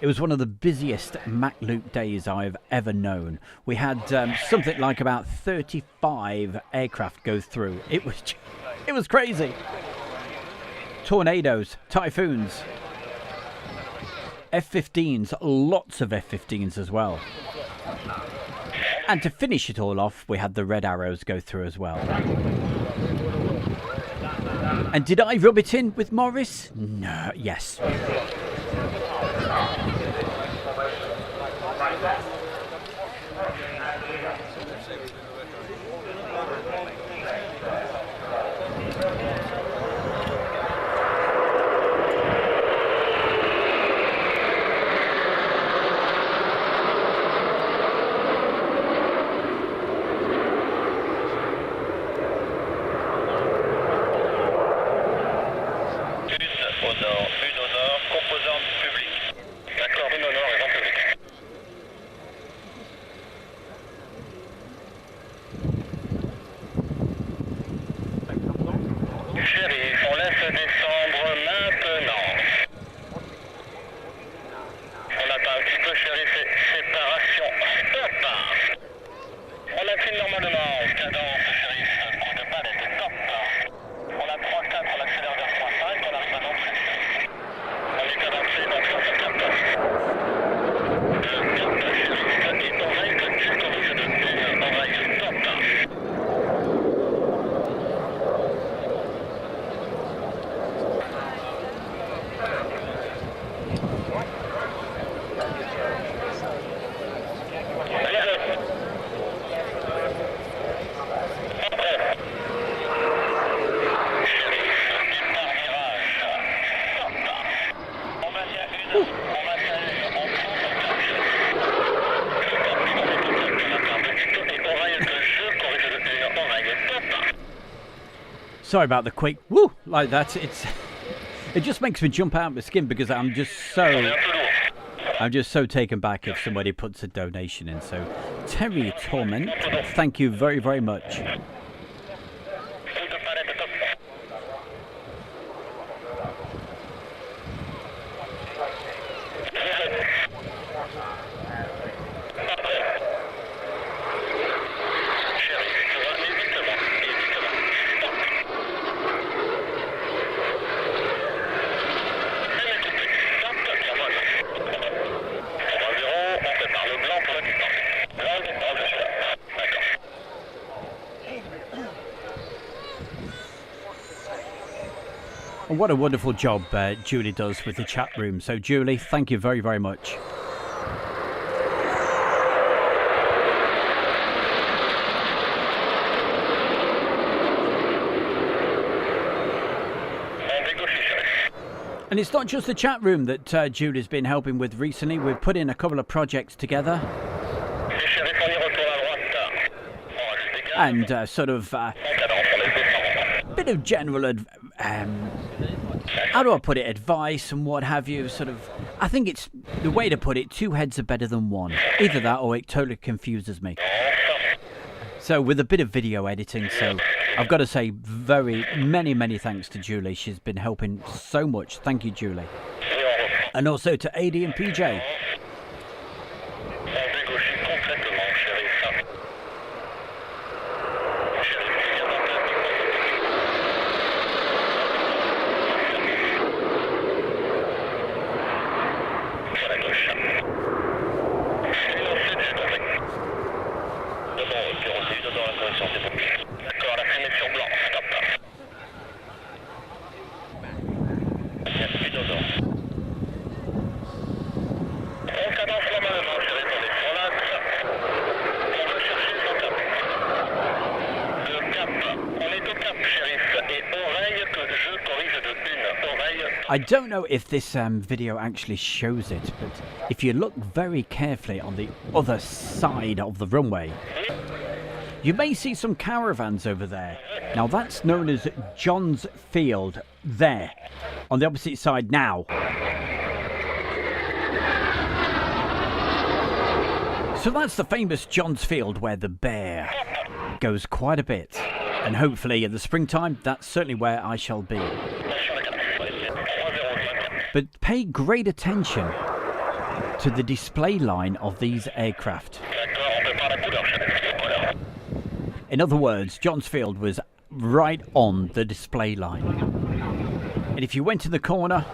it was one of the busiest Mach Loop days I've ever known. We had something like about 35 aircraft go through. It was crazy. Tornadoes, Typhoons, F-15s, lots of F-15s as well. And to finish it all off, we had the Red Arrows go through as well. And did I rub it in with Morris? No, yes. Sorry about the quick woo like that. It just makes me jump out of my skin because I'm just so taken back if somebody puts a donation in. So Terry Torment, thank you very, very much. What a wonderful job Julie does with the chat room. So Julie, thank you very, very much. And it's not just the chat room that Julie's been helping with recently. We've put in a couple of projects together. And sort of bit of general how do I put it, advice and what have you, sort of. I think it's the way to put it, two heads are better than one. Either that or it totally confuses me. So with a bit of video editing, so I've got to say many thanks to Julie. She's been helping so much. Thank you, Julie. And also to AD and PJ. I don't know if this video actually shows it, but if you look very carefully on the other side of the runway, you may see some caravans over there. Now that's known as John's Field there, on the opposite side now. So that's the famous John's Field where the bear goes quite a bit. And hopefully in the springtime, that's certainly where I shall be. But pay great attention to the display line of these aircraft. In other words, John's Field was right on the display line. And if you went to the corner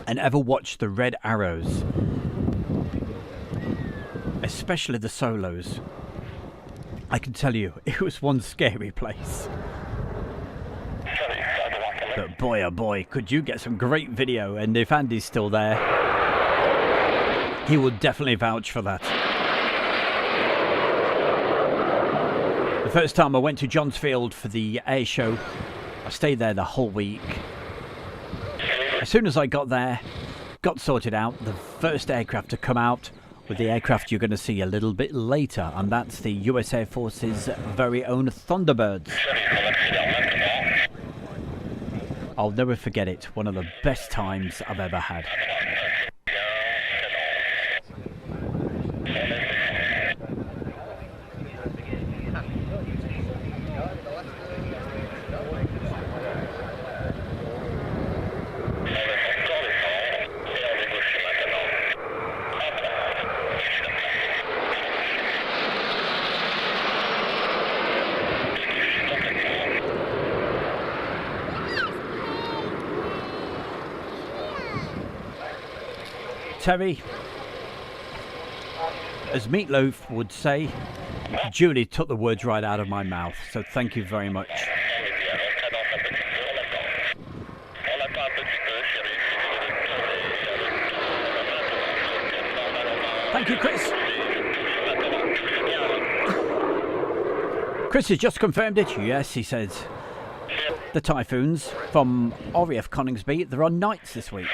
and ever watched the red arrows, especially the solos, I can tell you, it was one scary place. But boy, oh boy, could you get some great video. And if Andy's still there, he will definitely vouch for that. The first time I went to John's Field for the air show, I stayed there the whole week. As soon as I got there, got sorted out, the first aircraft to come out with the aircraft you're going to see a little bit later, and that's the US Air Force's very own Thunderbirds. I'll never forget it. One of the best times I've ever had. Terry, as Meatloaf would say, Julie took the words right out of my mouth, so thank you very much. Thank you, Chris. Chris has just confirmed it. Yes, he says. The Typhoons from RAF Coningsby, they're on nights this week.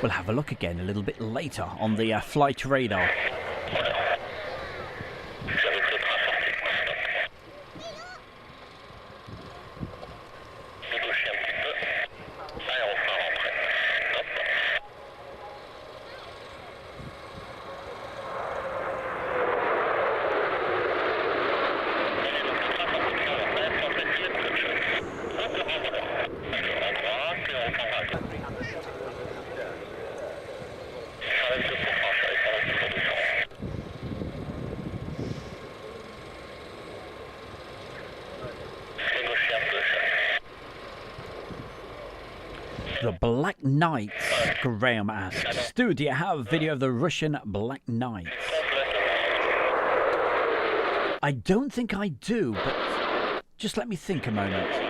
We'll have a look again a little bit later on the flight radar. The Black Knights, Graham asks. Stu, do you have video of the Russian Black Knights? I don't think I do, but just let me think a moment.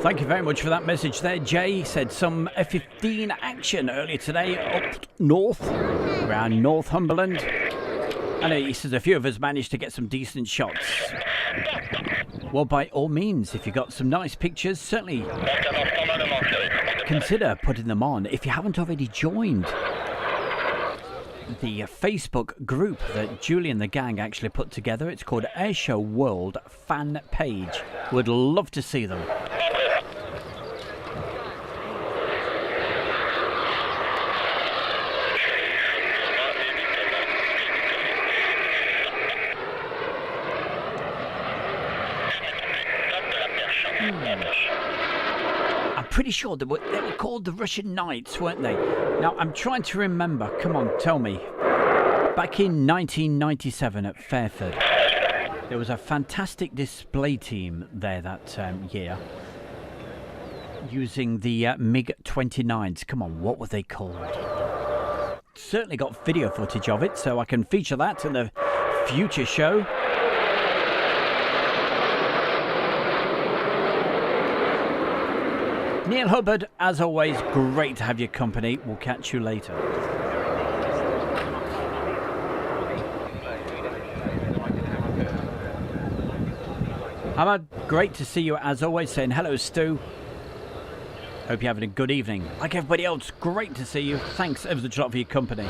Thank you very much for that message there. Jay said some F-15 action earlier today up north, around Northumberland. And he says a few of us managed to get some decent shots. Well, by all means, if you got some nice pictures, certainly consider putting them on. If you haven't already joined the Facebook group that Julie and the gang actually put together, it's called Airshow World Fan Page. Would love to see them. I'm pretty sure they were called the Russian Knights, weren't they? Now, I'm trying to remember. Come on, tell me. Back in 1997 at Fairford, there was a fantastic display team there that year using the MiG-29s. Come on, what were they called? Certainly got video footage of it, so I can feature that in the future show. Neil Hubbard, as always, great to have your company. We'll catch you later. Ahmad, great to see you as always, saying hello, Stu. Hope you're having a good evening. Like everybody else, great to see you. Thanks ever so much for your company.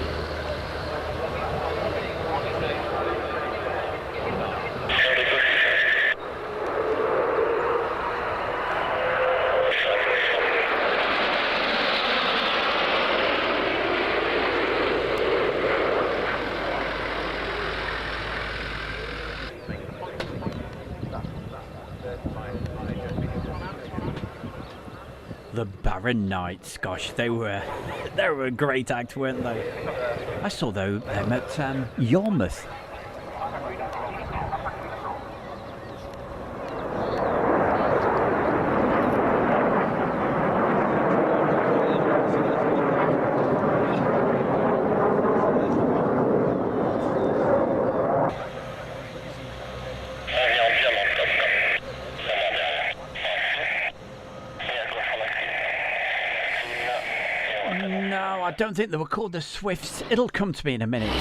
The Barron Knights, gosh, they were a great act, weren't they? I saw them at Yarmouth. I don't think they were called the Swifts. It'll come to me in a minute.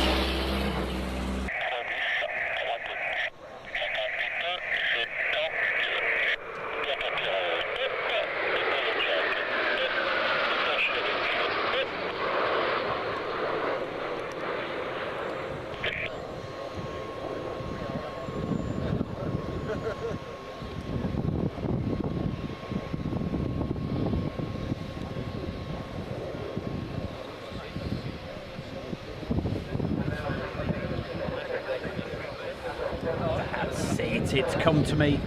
It's come to me.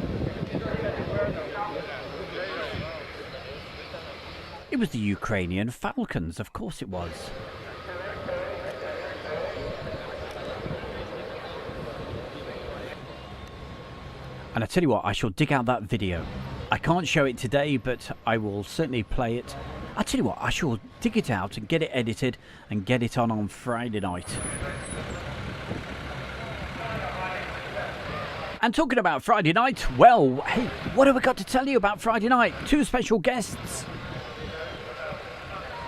It was the Ukrainian Falcons, of course it was. And I tell you what, I shall dig out that video. I can't show it today, but I will certainly play it. I tell you what, I shall dig it out and get it edited and get it on Friday night. And talking about Friday night, well, hey, what have we got to tell you about Friday night? 2 special guests,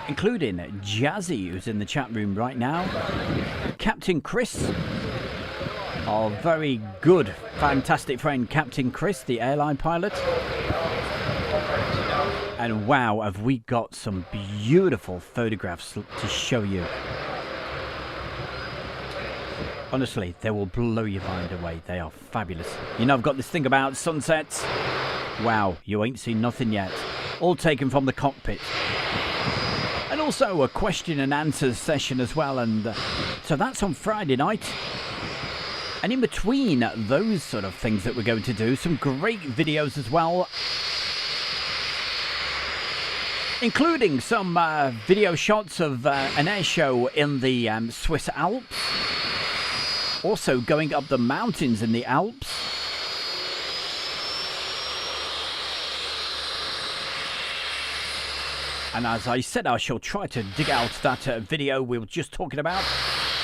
including Jazzy, who's in the chat room right now, Captain Chris, our very good, fantastic friend Captain Chris, the airline pilot. And wow, have we got some beautiful photographs to show you. Honestly, they will blow your mind away. They are fabulous. You know, I've got this thing about sunsets. Wow, you ain't seen nothing yet. All taken from the cockpit. And also a question and answers session as well. And so that's on Friday night. And in between those sort of things that we're going to do, some great videos as well. Including some video shots of an air show in the Swiss Alps. Also going up the mountains in the Alps. And as I said, I shall try to dig out that video we were just talking about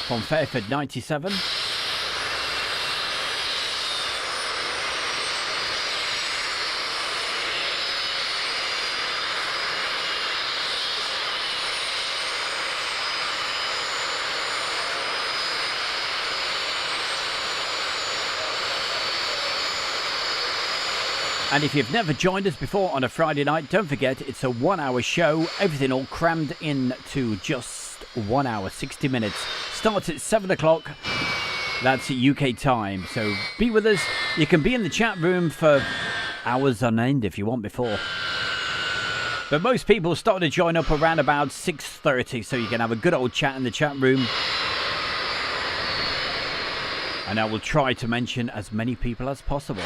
from Fairford 97. And if you've never joined us before on a Friday night, don't forget it's a 1-hour show. Everything all crammed into just 1 hour, 60 minutes. Starts at 7 o'clock. That's UK time. So be with us. You can be in the chat room for hours on end if you want before. But most people start to join up around about 6:30. So you can have a good old chat in the chat room. And I will try to mention as many people as possible.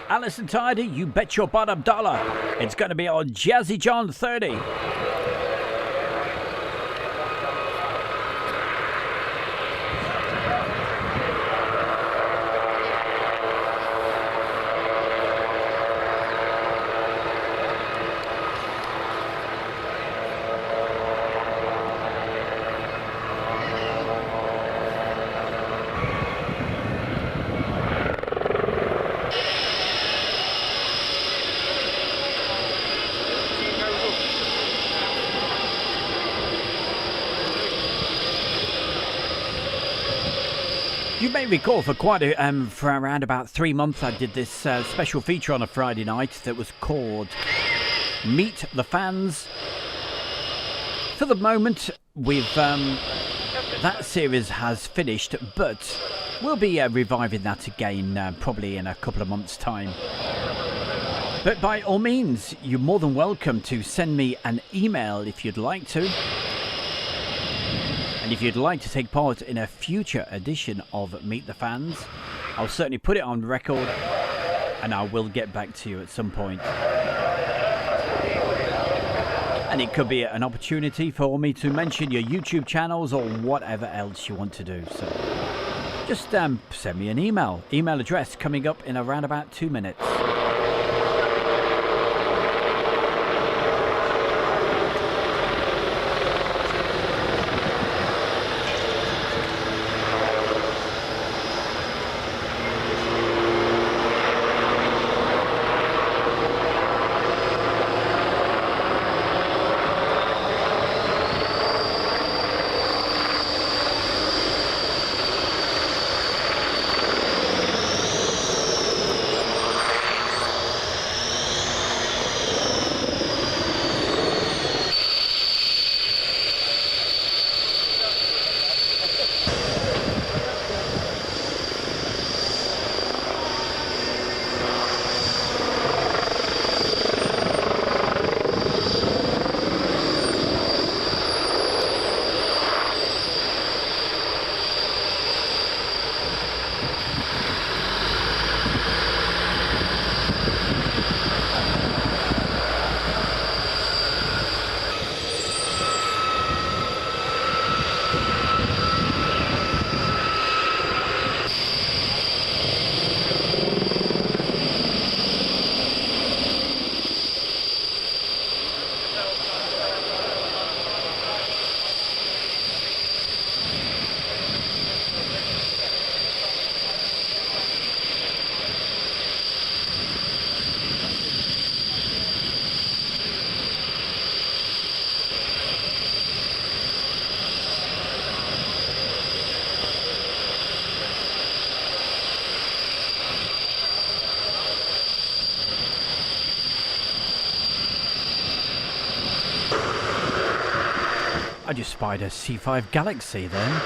Alison Tidy, you bet your bottom dollar. It's going to be on Jazzy John 30. You may recall for for around about 3 months I did this special feature on a Friday night that was called Meet the Fans. For the moment, that series has finished, but we'll be reviving that again probably in a couple of months' time. But by all means, you're more than welcome to send me an email if you'd like to. And if you'd like to take part in a future edition of Meet the Fans, I'll certainly put it on record and I will get back to you at some point. And it could be an opportunity for me to mention your YouTube channels or whatever else you want to do. So just send me an email. Email address coming up in around about 2 minutes. I just spied a C5 Galaxy there.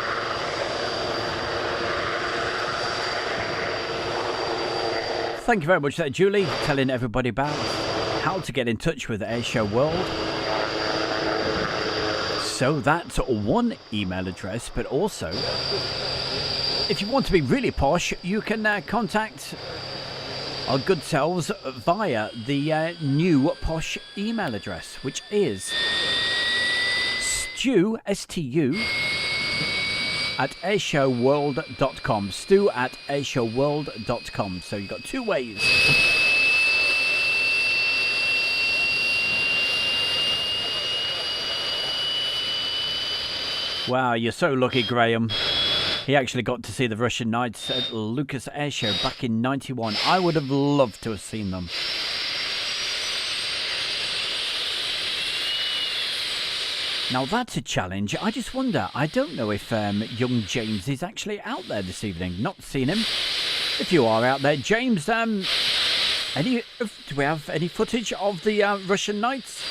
Thank you very much there, Julie, telling everybody about how to get in touch with Airshow World. So that's one email address, but also, if you want to be really posh, you can contact our good selves via the new posh email address, which is Stu, S-T-U, at airshowworld.com. Stu at airshowworld.com. So you've got two ways. Wow, you're so lucky, Graham. He actually got to see the Russian Knights at Lucas Airshow back in '91. I would have loved to have seen them. Now that's a challenge. I just wonder, I don't know if young James is actually out there this evening. Not seen him. If you are out there, James, do we have any footage of the Russian Knights?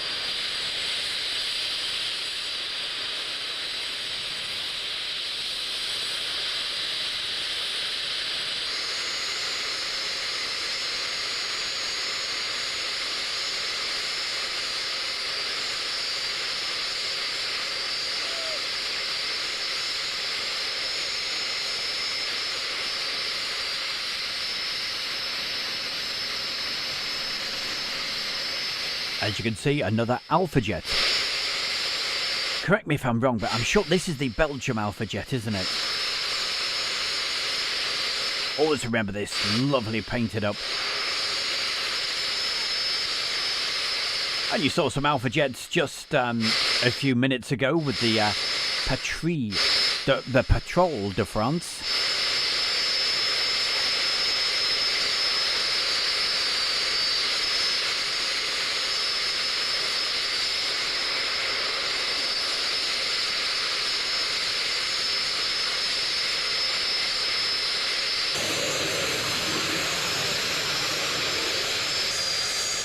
As you can see, another Alpha Jet. Correct me if I'm wrong, but I'm sure this is the Belgium Alpha Jet, isn't it? Always remember this, lovely painted up. And you saw some Alpha Jets just a few minutes ago with the the Patrol de France.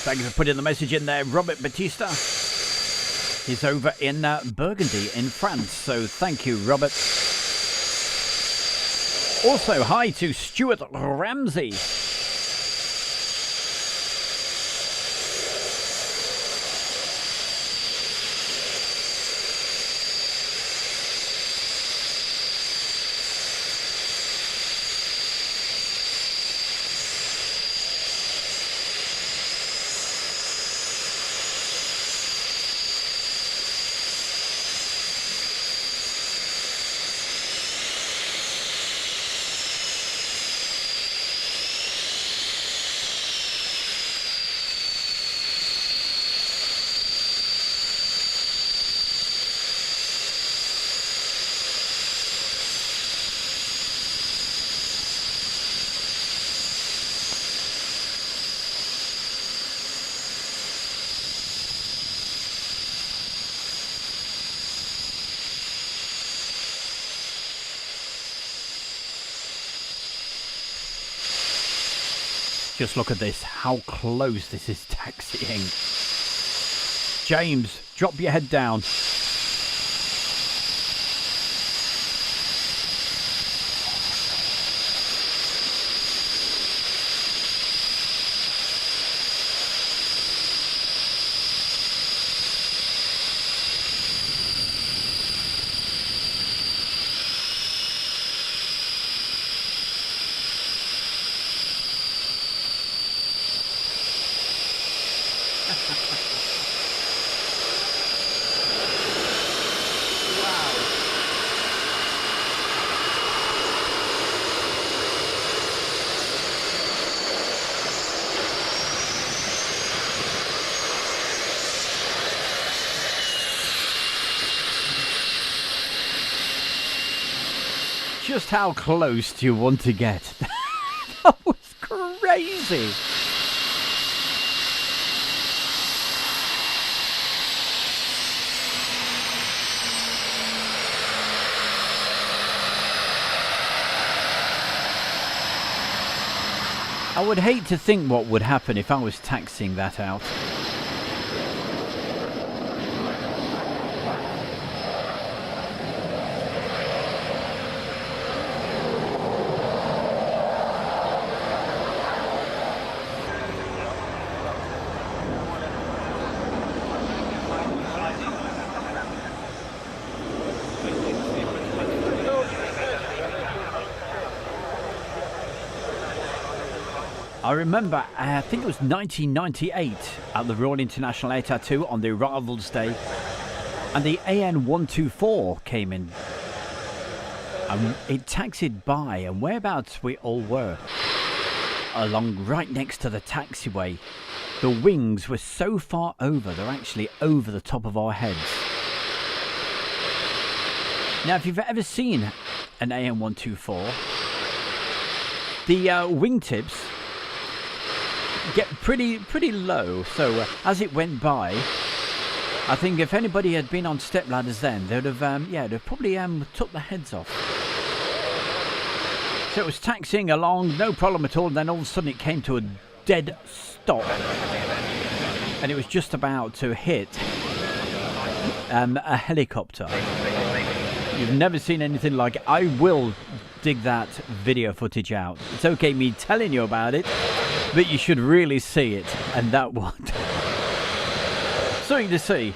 Thank you for putting the message in there, Robert Batista. He's over in Burgundy in France, so thank you, Robert. Also, hi to Stuart Ramsey. Just look at this, how close this is taxiing. James, drop your head down. Just how close do you want to get? That was crazy. I would hate to think what would happen if I was taxiing that out. I remember, I think it was 1998 at the Royal International Air Tattoo on the Arrivals Day, and the AN124 came in. And it taxied by, and whereabouts we all were, along right next to the taxiway. The wings were so far over, they're actually over the top of our heads. Now, if you've ever seen an AN124, the wingtips get pretty low. So as it went by, I think if anybody had been on step ladders then, they'd have they'd probably took their heads off. So it was taxiing along, no problem at all. And then all of a sudden it came to a dead stop, and it was just about to hit a helicopter. You've never seen anything like it. I will dig that video footage out. It's okay me telling you about it, but you should really see it. And that was something to see.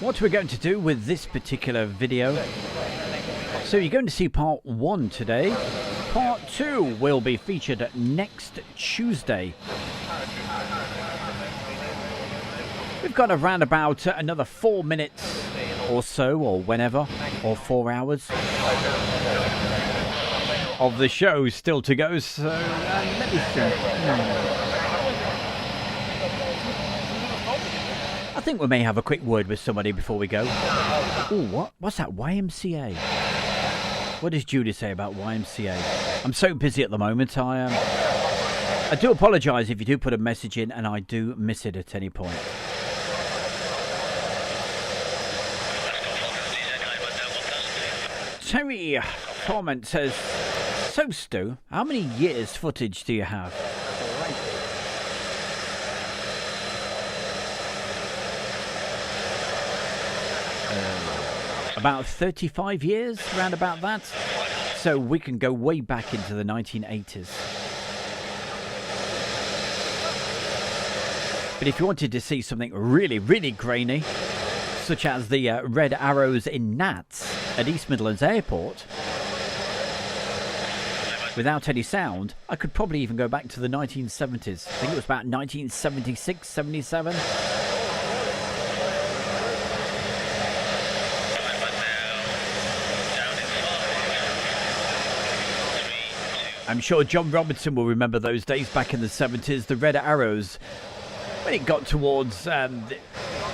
What we're going to do with this particular video, so you're going to see part 1 today. Part 2 will be featured next Tuesday. We've got around about another 4 minutes or so, or whenever, or 4 hours of the show still to go, so let me think. I think we may have a quick word with somebody before we go. Oh, what's that? YMCA? What does Judy say about YMCA? I'm so busy at the moment. I do apologise if you do put a message in and I do miss it at any point. Terry Torment says, so Stu, how many years footage do you have? About 35 years, round about that. So we can go way back into the 1980s. But if you wanted to see something really, really grainy, such as the red arrows in Nats at East Midlands Airport, without any sound, I could probably even go back to the 1970s. I think it was about 1976, 77. I'm sure John Robinson will remember those days back in the 70s, the red arrows. When it got towards around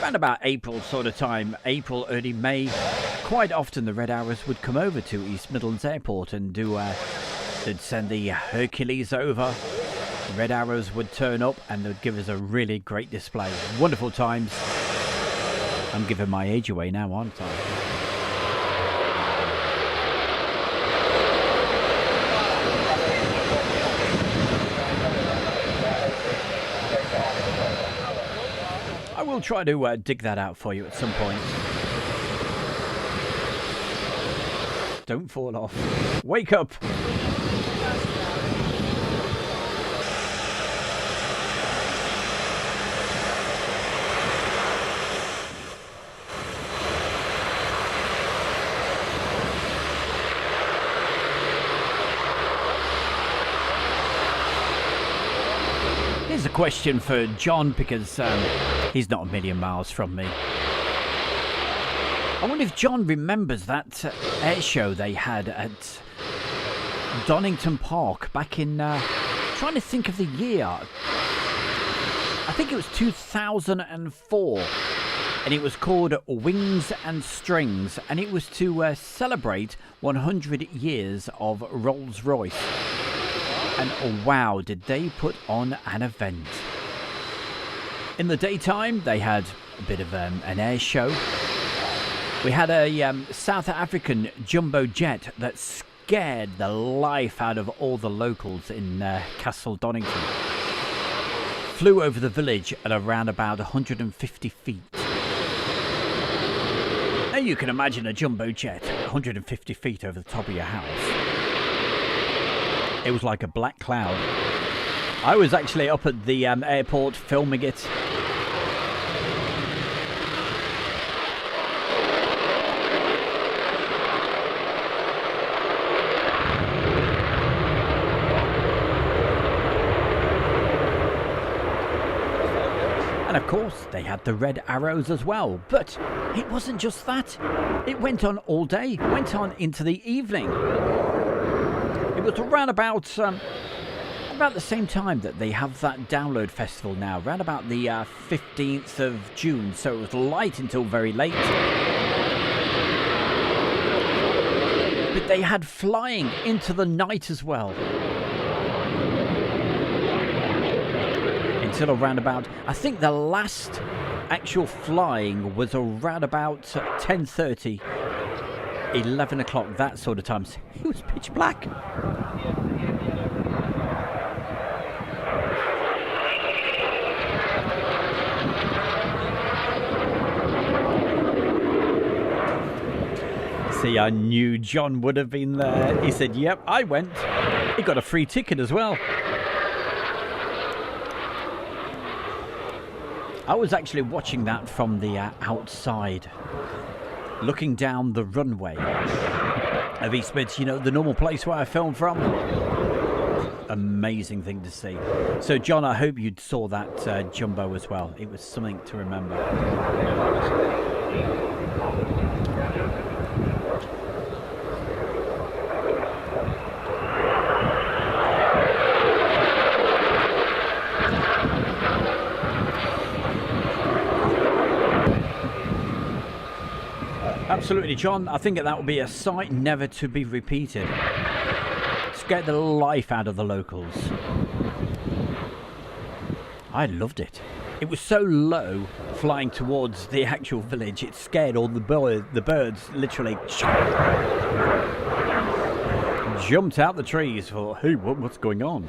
about April sort of time, April, early May, quite often the red arrows would come over to East Midlands Airport and they'd send the Hercules over. The red arrows would turn up and they'd give us a really great display. Wonderful times. I'm giving my age away now, aren't I? I will try to dig that out for you at some point. Don't fall off. Wake up! Here's a question for John, because he's not a million miles from me. I wonder if John remembers that air show they had at Donington Park back in, trying to think of the year. I think it was 2004. And it was called Wings and Strings. And it was to celebrate 100 years of Rolls-Royce. And oh, wow, did they put on an event. In the daytime, they had a bit of an air show. We had a South African jumbo jet that scared the life out of all the locals in Castle Donington. Flew over the village at around about 150 feet. Now you can imagine a jumbo jet 150 feet over the top of your house. It was like a black cloud. I was actually up at the airport filming it. And of course, they had the red arrows as well. But it wasn't just that. It went on all day. It went on into the evening. It was around about the same time that they have that download festival now. Around about the 15th of June. So it was light until very late. But they had flying into the night as well. Until around about, I think the last actual flying was around about 10:30, 11 o'clock, that sort of time. It was pitch black. See, I knew John would have been there. He said, yep, I went. He got a free ticket as well. I was actually watching that from the outside, looking down the runway of East Mids, you know, the normal place where I film from. Amazing thing to see. So, John, I hope you saw that jumbo as well. It was something to remember. Absolutely, John. I think that will be a sight never to be repeated. Scared the life out of the locals. I loved it. It was so low, flying towards the actual village, it scared all the birds literally jumped out the trees for, hey, what's going on?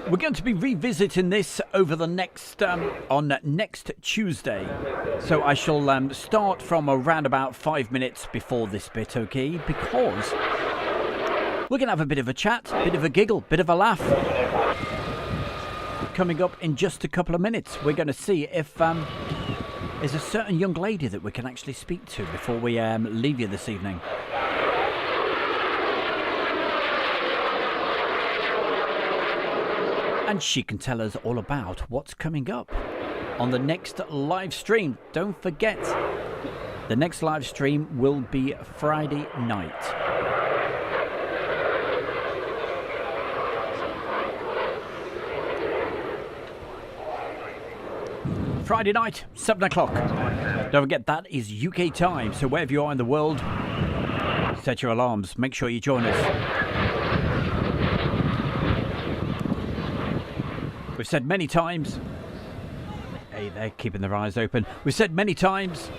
We're going to be revisiting this over the next, on next Tuesday. So I shall start from around about 5 minutes before this bit, okay? Because we're going to have a bit of a chat, bit of a giggle, bit of a laugh. Coming up in just a couple of minutes, we're going to see if there's a certain young lady that we can actually speak to before we leave you this evening. And she can tell us all about what's coming up on the next live stream. Don't forget, the next live stream will be Friday night. Friday night, 7 o'clock. Don't forget, that is UK time. So wherever you are in the world, set your alarms. Make sure you join us. We've said many times, hey, they're keeping their eyes open. We've said many times,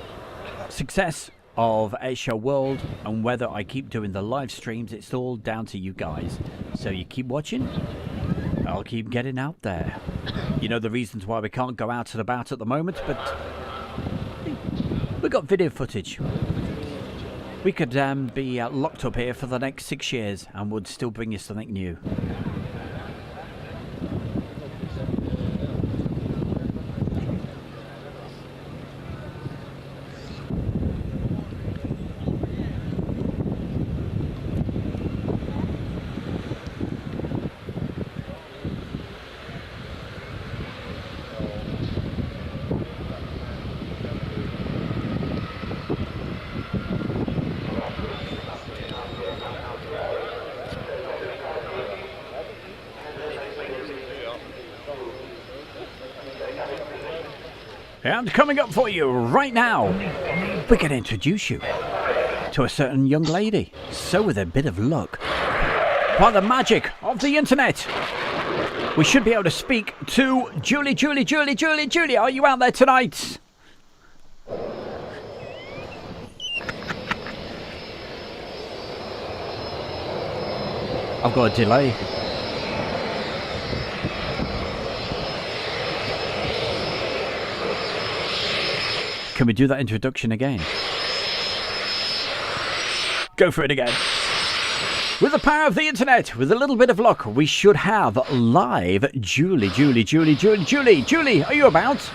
success of Airshow World and whether I keep doing the live streams, it's all down to you guys. So you keep watching, I'll keep getting out there. You know the reasons why we can't go out and about at the moment, but we've got video footage. We could be locked up here for the next 6 years and would still bring you something new. And coming up for you right now, we're going to introduce you to a certain young lady. So with a bit of luck, by the magic of the internet, we should be able to speak to Julie. Julie, are you out there tonight? I've got a delay. Can we do that introduction again? Go for it again. With the power of the internet, with a little bit of luck, we should have live Julie. Julie, are you about?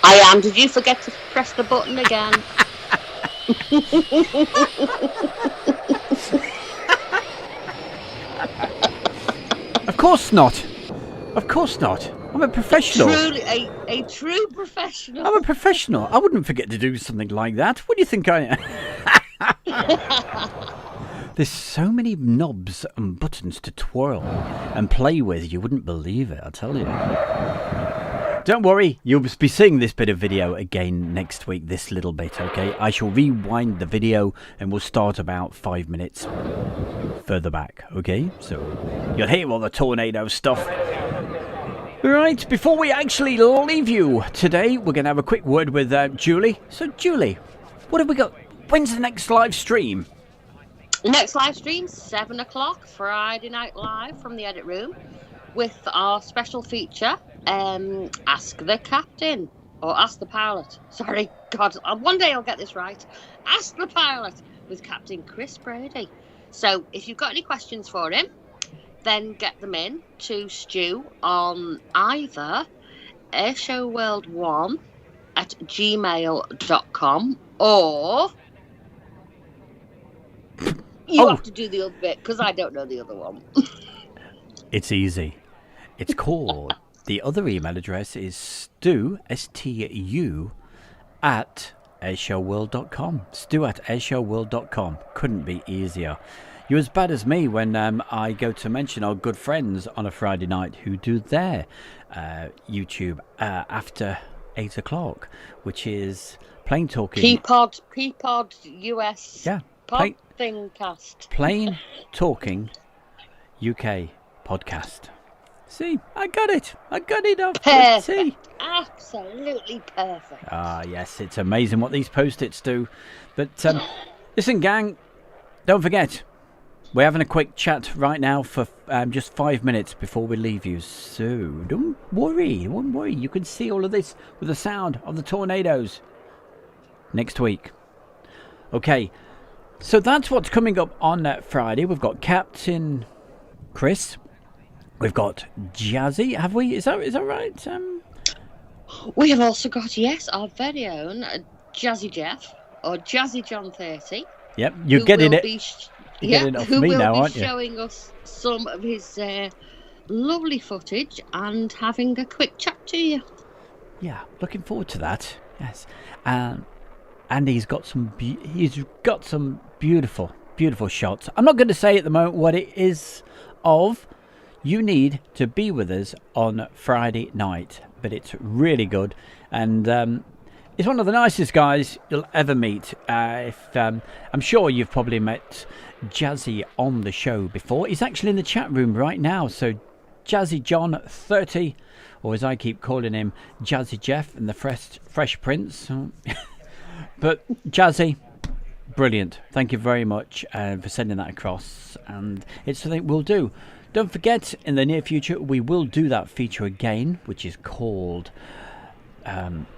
I am. Did you forget to press the button again? Of course not. Of course not. I'm a professional. Truly, a true professional. I'm a professional. I wouldn't forget to do something like that. What do you think I am? There's so many knobs and buttons to twirl and play with, you wouldn't believe it, I'll tell you. Don't worry, you'll be seeing this bit of video again next week, this little bit, okay? I shall rewind the video and we'll start about 5 minutes further back, okay? So you'll hear all the tornado stuff. Right, before we actually leave you today, we're going to have a quick word with Julie. So, Julie, what have we got? When's the next live stream? Next live stream, 7 o'clock, Friday Night Live from the edit room, with our special feature, Ask the Captain, or Ask the Pilot. Sorry, God, one day I'll get this right. Ask the Pilot with Captain Chris Brady. So if you've got any questions for him, then get them in to Stu on either airshowworld1@gmail.com or... You have to do the other bit, because I don't know the other one. It's easy. It's called... The other email address is stu, S-T-U, at airshowworld.com. Stu at airshowworld.com. Couldn't be easier. You're as bad as me when I go to mention our good friends on a Friday night who do their YouTube after 8 o'clock, which is Plain Talking... Peapod US... Yeah. Thingcast. Plain Talking UK podcast. See, I got it. Perfect. Absolutely perfect. Ah, yes, it's amazing what these post-its do. But listen, gang, don't forget, we're having a quick chat right now for just 5 minutes before we leave you. So don't worry. You can see all of this with the sound of the tornadoes next week. Okay. So that's what's coming up on Friday. We've got Captain Chris. We've got Jazzy. Have we? Is that right? We have also got, yes, our very own Jazzy Jeff, or Jazzy John 30. Yep, you're getting it. Who will be showing us some of his lovely footage and having a quick chat to you. Yeah, looking forward to that. Yes, and he's got some beautiful shots. I'm not going to say at the moment what it is of. You need to be with us on Friday night, but it's really good, and he's one of the nicest guys you'll ever meet. I'm sure you've probably met Jazzy on the show before. He's actually in the chat room right now, so Jazzy John 30, or as I keep calling him, Jazzy Jeff and the Fresh Prince. But Jazzy, brilliant. Thank you very much for sending that across, and it's something we'll do. Don't forget, in the near future, we will do that feature again, which is called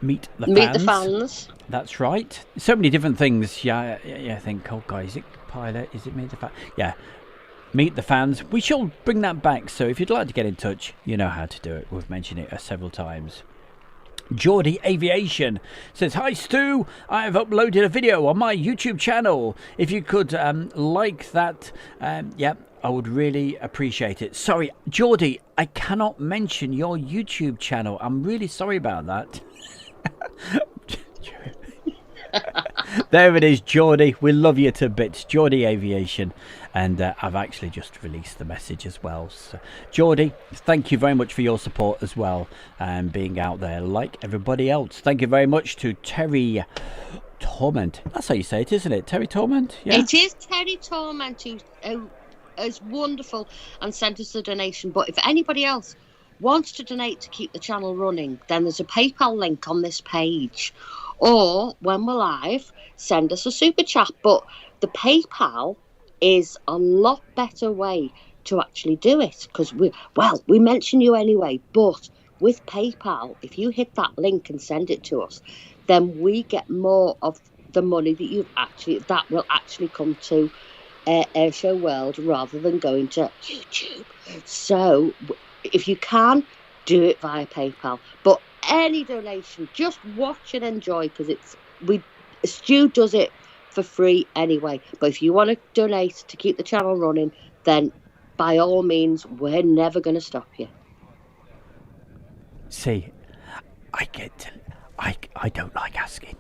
Meet the Fans. That's right. So many different things. Yeah, I think, oh, guys, is it Pilot? Is it Meet the Fans? Yeah, Meet the Fans. We shall bring that back, so if you'd like to get in touch, you know how to do it. We've mentioned it several times. Geordie Aviation says, hi Stu, I have uploaded a video on my YouTube channel. If you could like that, I would really appreciate it. Sorry, Geordie, I cannot mention your YouTube channel. I'm really sorry about that. There it is, Geordie. We love you to bits, Geordie Aviation. And I've actually just released the message as well. So, Geordie, thank you very much for your support as well, and being out there like everybody else. Thank you very much to Terry Torment. That's how you say it, isn't it? Terry Torment? Yeah. It is Terry Torment who is wonderful and sent us a donation. But if anybody else wants to donate to keep the channel running, then there's a PayPal link on this page. Or when we're live, send us a super chat. But the PayPal is a lot better way to actually do it, because we mention you anyway, but with PayPal, if you hit that link and send it to us, then we get more of the money that will actually come to Airshow World rather than going to YouTube. So if you can, do it via PayPal. But any donation, just watch and enjoy, because Stu does it for free anyway. But if you want to donate to keep the channel running, then by all means, we're never going to stop you. See, I don't like asking,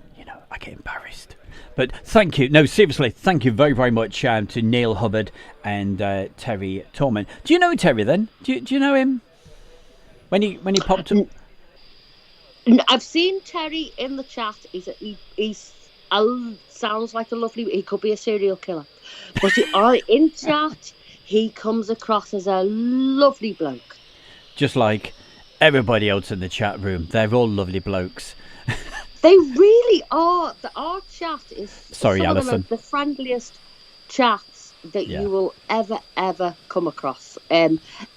I get embarrassed. But thank you. No, seriously, thank you very, very much to Neil Hubbard and Terry Torment. Do you know Terry then? Do you know him? When he popped up? I've seen Terry in the chat. He's sounds like a lovely... He could be a serial killer. But in chat, he comes across as a lovely bloke. Just like everybody else in the chat room. They're all lovely blokes. They really are. Our chat is Sorry, some Alison. of the friendliest chats that you will ever come across.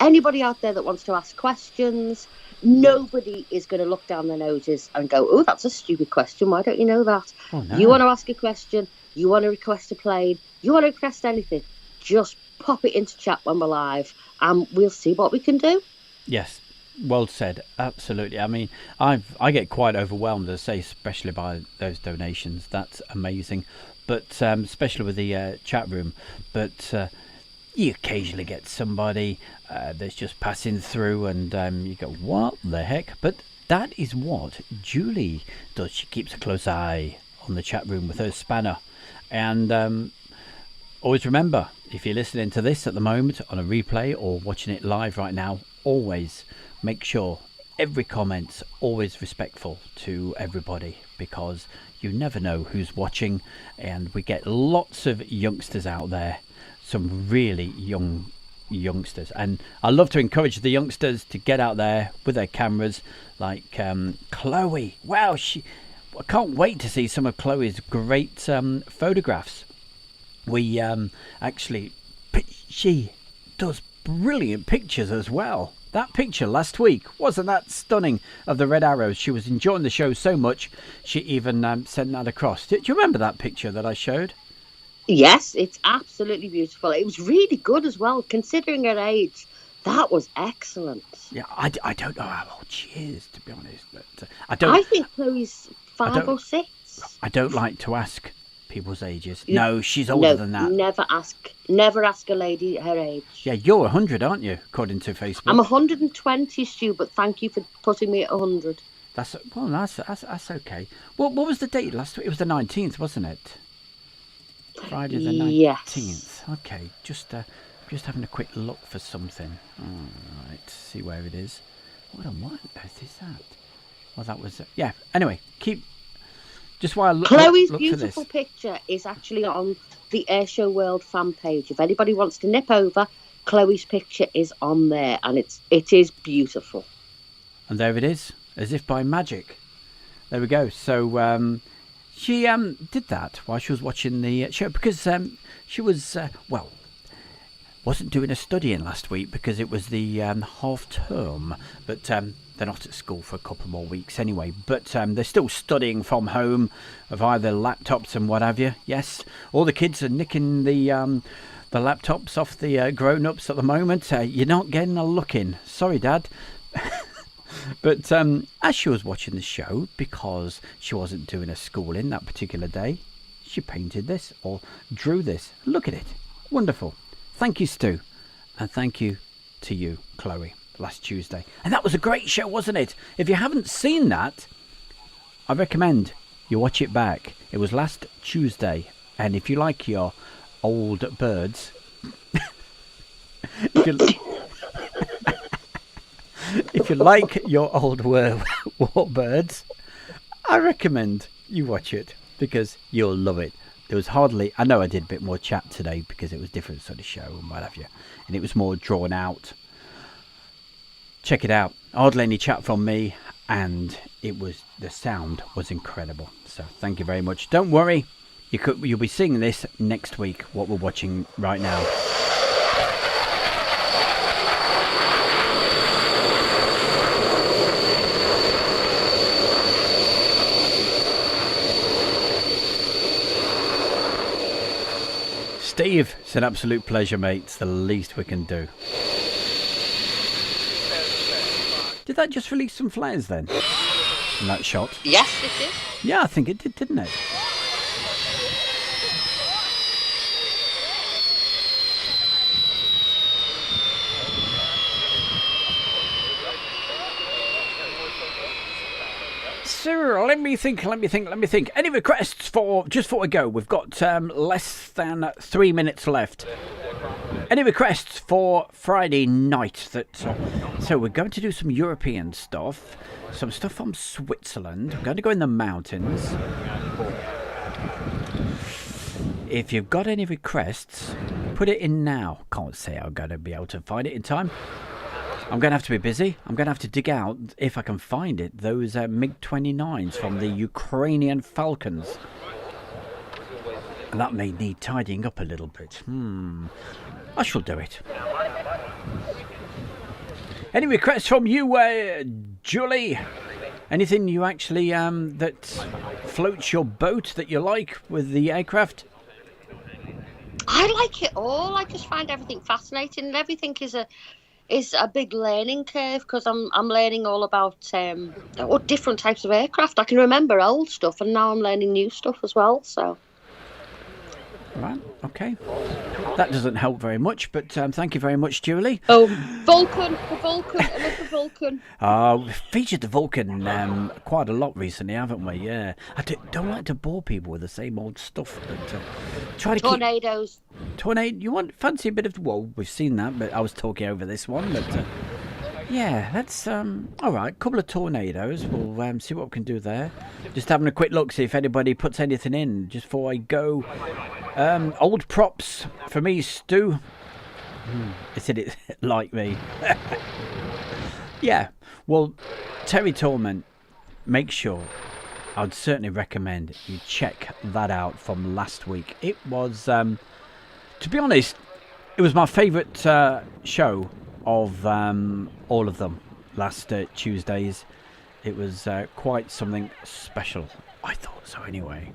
Anybody out there that wants to ask questions, nobody is going to look down their noses and go, oh, that's a stupid question. Why don't you know that? Oh, no. You want to ask a question, you want to request a plane, you want to request anything, just pop it into chat when we're live and we'll see what we can do. Yes. Well said, absolutely. I mean, I get quite overwhelmed, as I say, especially by those donations. That's amazing, but especially with the chat room. But you occasionally get somebody that's just passing through, and you go, "What the heck?" But that is what Julie does. She keeps a close eye on the chat room with her spanner, and always remember, if you're listening to this at the moment on a replay or watching it live right now, always make sure every comment's always respectful to everybody, because you never know who's watching, and we get lots of youngsters out there, some really young youngsters, and I love to encourage the youngsters to get out there with their cameras, like Chloe. Wow, I can't wait to see some of Chloe's great photographs. We actually, she does brilliant pictures as well. That picture last week, wasn't that stunning, of the red arrows? She was enjoying the show so much, she even sent that across. Do you remember that picture that I showed? Yes, it's absolutely beautiful. It was really good as well, considering her age. That was excellent. Yeah, I don't know how old she is, to be honest. But I think Chloe's 5 or 6. I don't like to ask people's ages. No, she's older than that. Never ask a lady her age. Yeah, you're 100, aren't you, according to Facebook? I'm 120, Stu, but thank you for putting me at 100. That's okay. What was the date last week? It was the 19th, wasn't it? Friday the 19th. Yes. Okay, just having a quick look for something. All right, see where it is. What on earth is that? Well, that was yeah. Anyway, just while I look. Chloe's look beautiful for this. picture is actually on the Airshow World fan page. If anybody wants to nip over, Chloe's picture is on there, and it is beautiful. And there it is, as if by magic. There we go. So she did that while she was watching the show, because she was wasn't doing a studying last week because it was the half term, but they're not at school for a couple more weeks anyway, but they're still studying from home via their laptops and what have you. Yes, all the kids are nicking the laptops off the grown-ups at the moment. You're not getting a look in. Sorry, Dad. But as she was watching the show, because she wasn't doing a schooling that particular day, she painted this or drew this. Look at it. Wonderful. Thank you, Stu. And thank you to you, Chloe, last Tuesday. And that was a great show, wasn't it? If you haven't seen that, I recommend you watch it back. It was last Tuesday, and if you like your old birds, if you like your old warbirds, I recommend you watch it because you'll love it. There was hardly, I know I did a bit more chat today because it was a different sort of show and what have you, and it was more drawn out. Check it out. Hardly any chat from me, and the sound was incredible. So thank you very much. Don't worry, you'll be seeing this next week, what we're watching right now. Steve, it's an absolute pleasure, mate. It's the least we can do. Did that just release some flares then? In that shot? Yes, it is. Yeah, I think it did, didn't it? So, let me think. Any requests for, just before we go, we've got less than 3 minutes left. Any requests for Friday night? So we're going to do some European stuff, some stuff from Switzerland. I'm going to go in the mountains. If you've got any requests, put it in now. Can't say I'm going to be able to find it in time. I'm going to have to be busy. I'm going to have to dig out, if I can find it, those MiG-29s from the Ukrainian Falcons. And that may need tidying up a little bit. I shall do it. Any requests from you, Julie? Anything you actually, that floats your boat that you like with the aircraft? I like it all. I just find everything fascinating, and everything is a big learning curve because I'm learning all about different types of aircraft. I can remember old stuff, and now I'm learning new stuff as well. So. Right, okay. That doesn't help very much, but thank you very much, Julie. Oh, Vulcan, I love the Vulcan. We've featured the Vulcan quite a lot recently, haven't we? Yeah. I don't like to bore people with the same old stuff, but try to Tornadoes. You fancy a bit of, well, we've seen that, but I was talking over this one, but yeah, that's, all right, couple of tornadoes. We'll see what we can do there. Just having a quick look, see if anybody puts anything in just before I go. Old props for me, Stu. He said it like me. Yeah, well, Terry Torment, make sure, I'd certainly recommend you check that out from last week. It was, to be honest, it was my favourite show of all of them last Tuesdays. It was quite something special. I thought so anyway.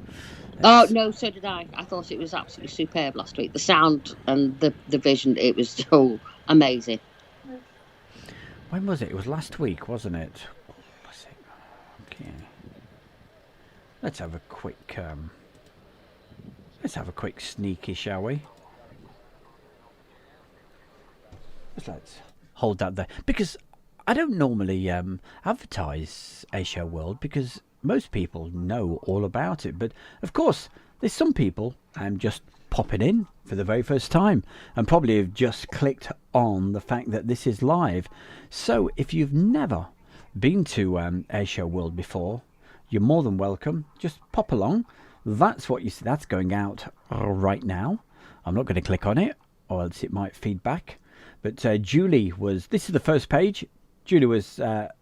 Oh, no, so did I. I thought it was absolutely superb last week. The sound and the vision, it was so amazing. When was it? It was last week, wasn't it? Was it? Okay. Let's have a quick sneaky, shall we? Let's hold that there. Because I don't normally advertise Asia World because most people know all about it. But of course, there's some people just popping in for the very first time and probably have just clicked on the fact that this is live. So if you've never been to Asia World before, you're more than welcome. Just pop along. That's what you see. That's going out right now. I'm not going to click on it or else it might feed back. But Julie was, this is the first page. Julie was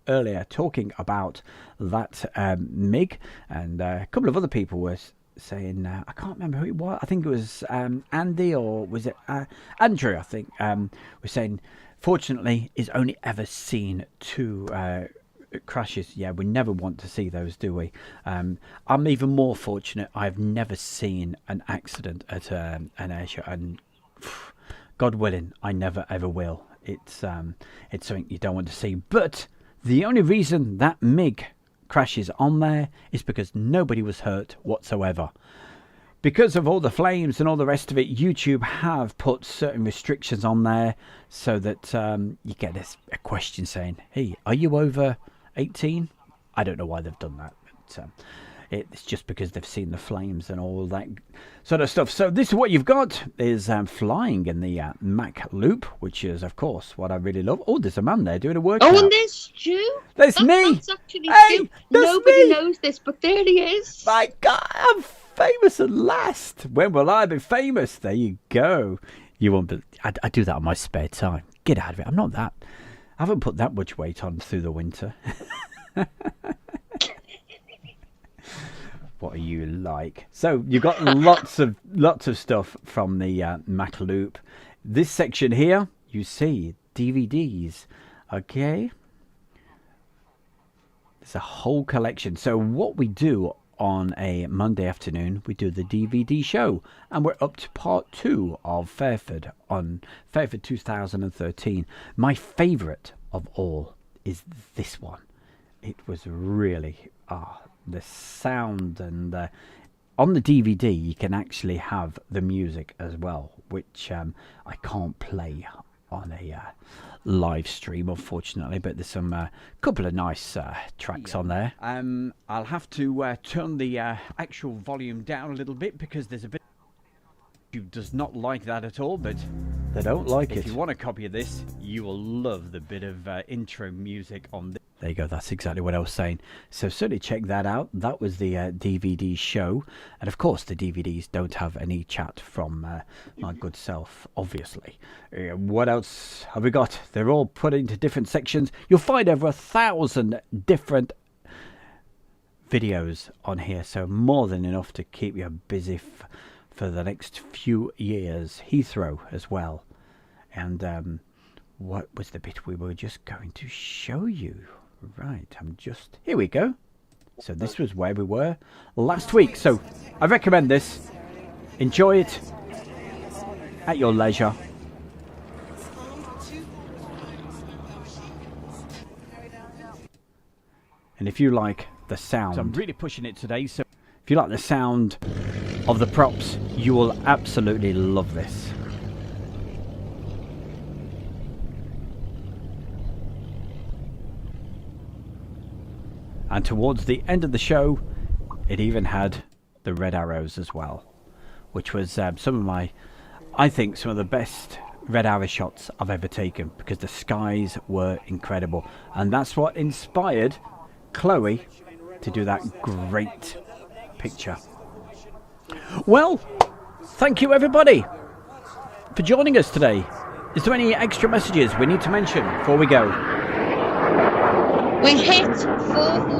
earlier talking about that MiG, and a couple of other people were saying, I can't remember who it was. I think it was Andy, or was it Andrew, I think, was saying, fortunately, he's only ever seen 2 crashes. Yeah, we never want to see those, do we? I'm even more fortunate. I've never seen an accident at an airshow, and God willing, I never ever will. It's something you don't want to see. But the only reason that MiG crashes on there is because nobody was hurt whatsoever. Because of all the flames and all the rest of it, YouTube have put certain restrictions on there so that you get a question saying, hey, are you over 18? I don't know why they've done that. But It's just because they've seen the flames and all that sort of stuff. So this is what you've got, is flying in the Mach Loop, which is, of course, what I really love. Oh, there's a man there doing a workout. Oh, and there's Stu. There's me. That's actually Hey, Stu. that's Nobody me. knows this, but there he is. My God, I'm famous at last. When will I be famous? There you go. You won't be. I do that on my spare time. Get out of it. I'm not that. I haven't put that much weight on through the winter. What are you like? So you've got lots of stuff from the Mach Loop. This section here, you see DVDs. Okay, there's a whole collection. So what we do on a Monday afternoon, we do the DVD show, and we're up to part 2 of Fairford on Fairford 2013. My favourite of all is this one. It was really the sound, and on the DVD you can actually have the music as well, which I can't play on a live stream, unfortunately, but there's some couple of nice tracks on there. I'll have to turn the actual volume down a little bit because there's a bit. YouTube does not like that at all, but they don't like it. If you want a copy of this, you will love the bit of intro music on this. There you go, that's exactly what I was saying. So certainly check that out. That was the DVD show. And of course, the DVDs don't have any chat from my good self, obviously. What else have we got? They're all put into different sections. You'll find over 1,000 different videos on here. So more than enough to keep you busy for the next few years. Heathrow as well. And what was the bit we were just going to show you? Right, here we go. So this was where we were last week. So I recommend this. Enjoy it at your leisure. And if you like the sound, so I'm really pushing it today, so if you like the sound of the props, you will absolutely love this. And towards the end of the show, it even had the red arrows as well, which was some of my, I think, some of the best red arrow shots I've ever taken, because the skies were incredible. And that's what inspired Chloe to do that great picture. Well, thank you everybody for joining us today. Is there any extra messages we need to mention before we go? We hit 400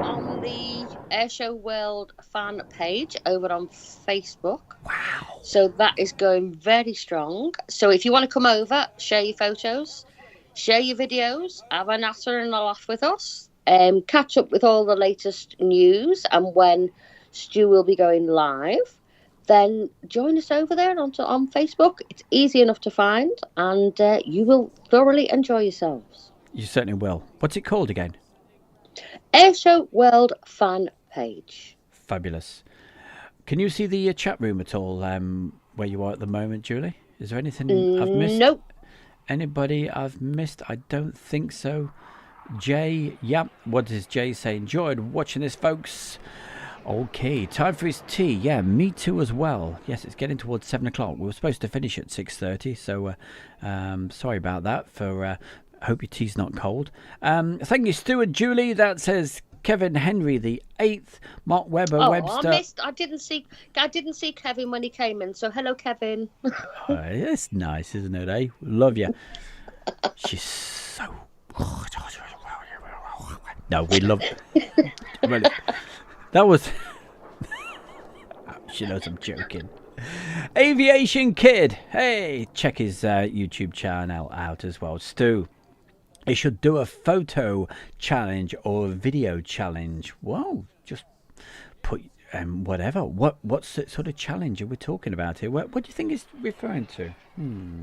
on the Airshow World fan page over on Facebook. Wow. So that is going very strong. So if you want to come over, share your photos, share your videos, have a natter and a laugh with us, catch up with all the latest news and when Stu will be going live, then join us over there on Facebook. It's easy enough to find, and you will thoroughly enjoy yourselves. You certainly will. What's it called again? Airshow World fan page. Fabulous. Can you see the chat room at all where you are at the moment, Julie? Is there anything I've missed? Nope. Anybody I've missed? I don't think so. Jay, yep. What does Jay say? Enjoyed watching this, folks. Okay, time for his tea. Yeah, me too as well. Yes, it's getting towards 7 o'clock. We were supposed to finish at 6:30, so sorry about that. Hope your tea's not cold. Thank you, Stuart, Julie. That says Kevin Henry the 8th. Mark Webber, Webster. I didn't see Kevin when he came in. So hello, Kevin. It's nice, isn't it? Eh? Love you. She's so. No, we love. Well, that was. She knows I'm joking. Aviation Kid. Hey, check his YouTube channel out as well. Stu. He should do a photo challenge or a video challenge. Whoa, just put whatever. What sort of challenge are we talking about here? What do you think he's referring to?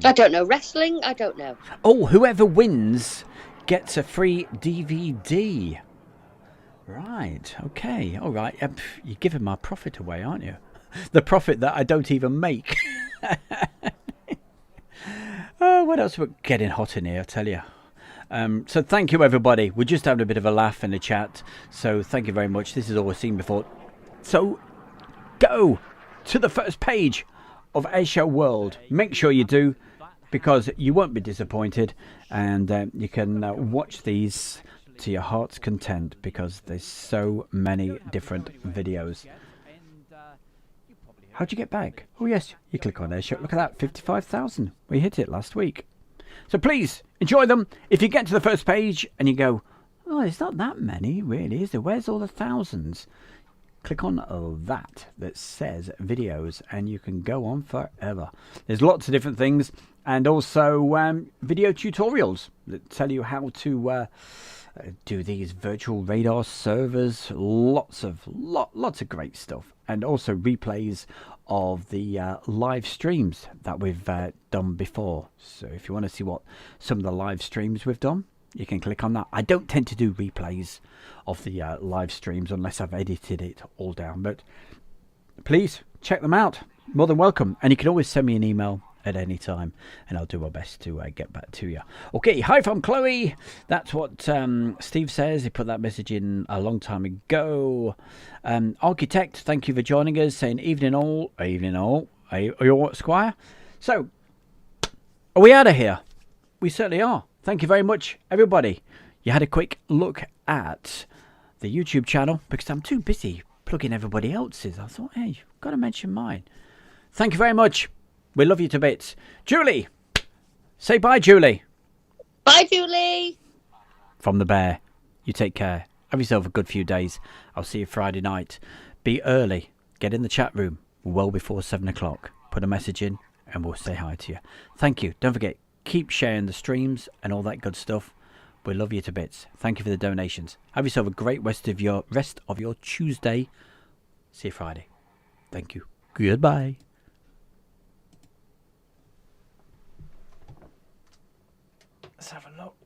I don't know. Wrestling? I don't know. Oh, whoever wins gets a free DVD. Right, okay, all right. You're giving my profit away, aren't you? The profit that I don't even make. What else? We're getting hot in here, I tell you. So thank you, everybody. We're just having a bit of a laugh in the chat. So thank you very much. This is all we've seen before. So go to the first page of Airshow World. Make sure you do, because you won't be disappointed, and you can watch these to your heart's content, because there's so many different videos. How'd you get back? Oh yes, you click on Airshow. Look at that, 55,000. We hit it last week. So please enjoy them. If you get to the first page and you go, oh, it's not that many really, is there? Where's all the thousands? Click on that says videos, and you can go on forever. There's lots of different things, and also video tutorials that tell you how to do these virtual radar servers. Lots of great stuff, and also replays of the live streams that we've done before. So if you want to see what some of the live streams we've done, you can click on that. I don't tend to do replays of the live streams unless I've edited it all down, but please check them out. More than welcome. And you can always send me an email at any time, and I'll do my best to get back to you. Okay, hi from Chloe. That's what Steve says. He put that message in a long time ago. Architect, thank you for joining us, saying evening all. Evening all. Are you all, Squire? So, are we out of here? We certainly are. Thank you very much, everybody. You had a quick look at the YouTube channel, because I'm too busy plugging everybody else's. I thought, hey, you've got to mention mine. Thank you very much. We love you to bits. Julie, say bye, Julie. Bye, Julie. From the bear. You take care. Have yourself a good few days. I'll see you Friday night. Be early. Get in the chat room well before 7 o'clock. Put a message in and we'll say hi to you. Thank you. Don't forget, keep sharing the streams and all that good stuff. We love you to bits. Thank you for the donations. Have yourself a great rest of your Tuesday. See you Friday. Thank you. Goodbye. Let's have a look.